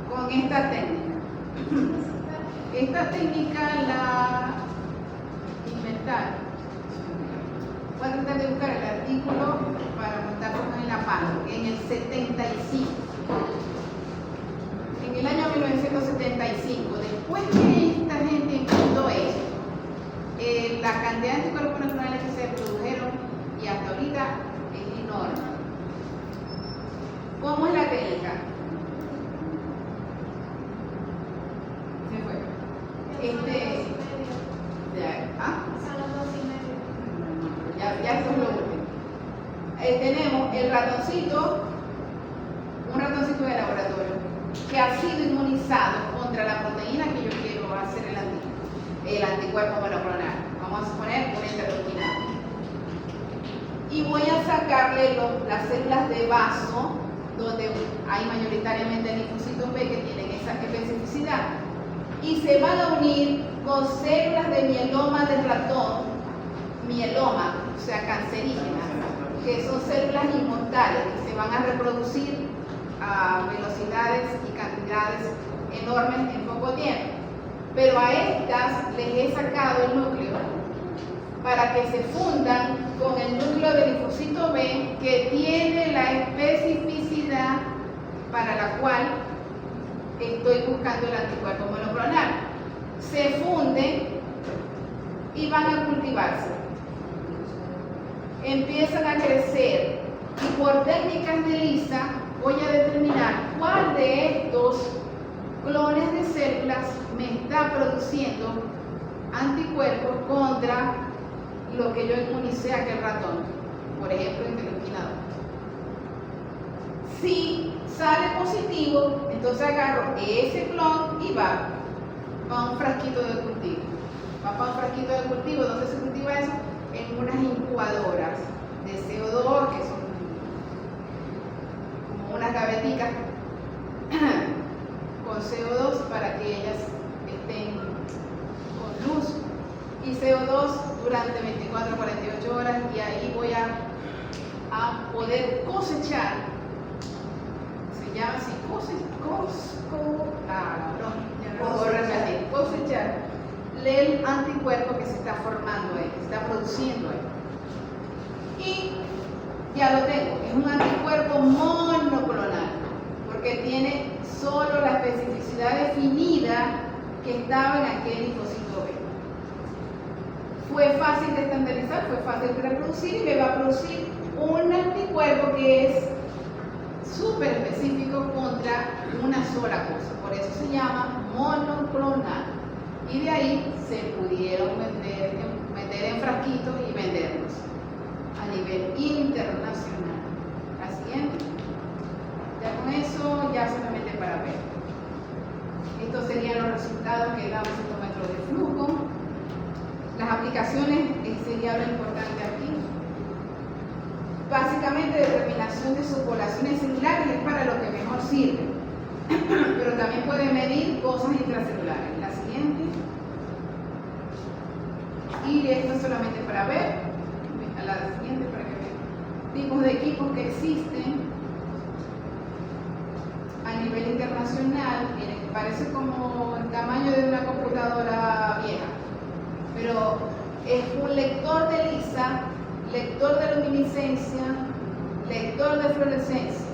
Con esta técnica. Esta técnica la inventaron. Voy a tratar de buscar el artículo para montarlo en la página. En el 75. En el año 1975, después que esta gente inventó esto, la cantidad de anticuerpos naturales que se produjeron y hasta ahorita es enorme. ¿Cómo es la técnica? Se fue. Ya esto es lo último. Tenemos el ratoncito, un ratoncito de laboratorio, que ha sido inmunizado contra la proteína que yo quiero hacer el anticuerpo monoclonal. Vamos a suponer una interleuquina. Y voy a sacarle las células de vaso, donde hay mayoritariamente linfocitos B que tienen esa especificidad, y se van a unir con células de mieloma del ratón, mieloma, o sea, cancerígenas, que son células inmortales que se van a reproducir a velocidades y cantidades enormes en poco tiempo. Pero a estas les he sacado el núcleo para que se fundan con el núcleo del linfocito B que tiene la especificidad para la cual estoy buscando el anticuerpo monoclonal. Se funden y van a cultivarse. Empiezan a crecer y por técnicas de Lisa voy a determinar cuál de estos clones de células me está produciendo anticuerpos contra lo que yo inmunicé a aquel ratón, por ejemplo, interleuquina 2. Si sale positivo, entonces agarro ese clon y va a un frasquito de cultivo. Va para un frasquito de cultivo. ¿Dónde se cultiva eso? En unas incubadoras de CO2, que son como unas gaveticas con CO2 para que ellas estén con luz y CO2 durante 24 a 48 horas, y ahí voy a poder cosechar, se llama así, cosechar el anticuerpo que se está formando ahí, que se está produciendo ahí. Y ya lo tengo, es un anticuerpo monoclonal, porque tiene solo la especificidad definida que estaba en aquel linfocito B. Fue fácil de estandarizar, fue fácil de reproducir y me va a producir un anticuerpo que es súper específico contra una sola cosa, por eso se llama monoclonal. Y de ahí se pudieron meter en frasquitos y venderlos a nivel internacional. La siguiente. Ya con eso ya solamente para ver. Estos serían los resultados que da un citómetro de flujo. Las aplicaciones sería lo importante aquí. Básicamente determinación de sus poblaciones celulares es para lo que mejor sirve. Pero también puede medir cosas intracelulares. La siguiente. Y esto solamente para ver. A la siguiente para que vean. Tipos de equipos que existen a nivel internacional. Miren, parece como el tamaño de una computadora vieja. Pero es un lector de lisa, lector de luminiscencia, lector de fluorescencia.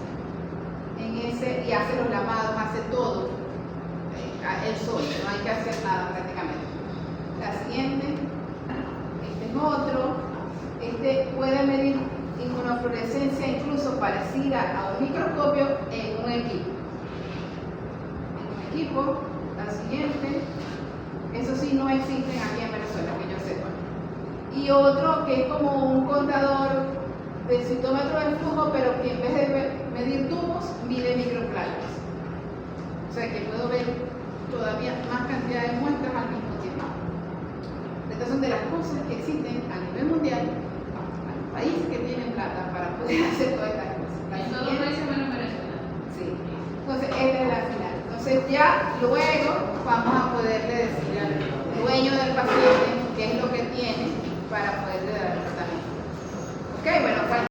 Y hace los lavados, hace todo. El sol, no hay que hacer nada prácticamente. La siguiente. Este es otro. Este puede medir inmunofluorescencia incluso parecida a un microscopio en un equipo. La siguiente. Eso sí no existen aquí en Venezuela, que yo sepa. Y otro que es como un contador del citómetro del flujo, pero que en vez de medir tubos, mide microplanos. O sea que puedo ver todavía más cantidad de muestras al mismo tiempo. Estas son de las cosas que existen a nivel mundial, a los países que tienen plata para poder hacer todas estas cosas. En todos los países menos Venezuela. Sí. Entonces, esta es la final. Entonces ya luego vamos a poderle decir al dueño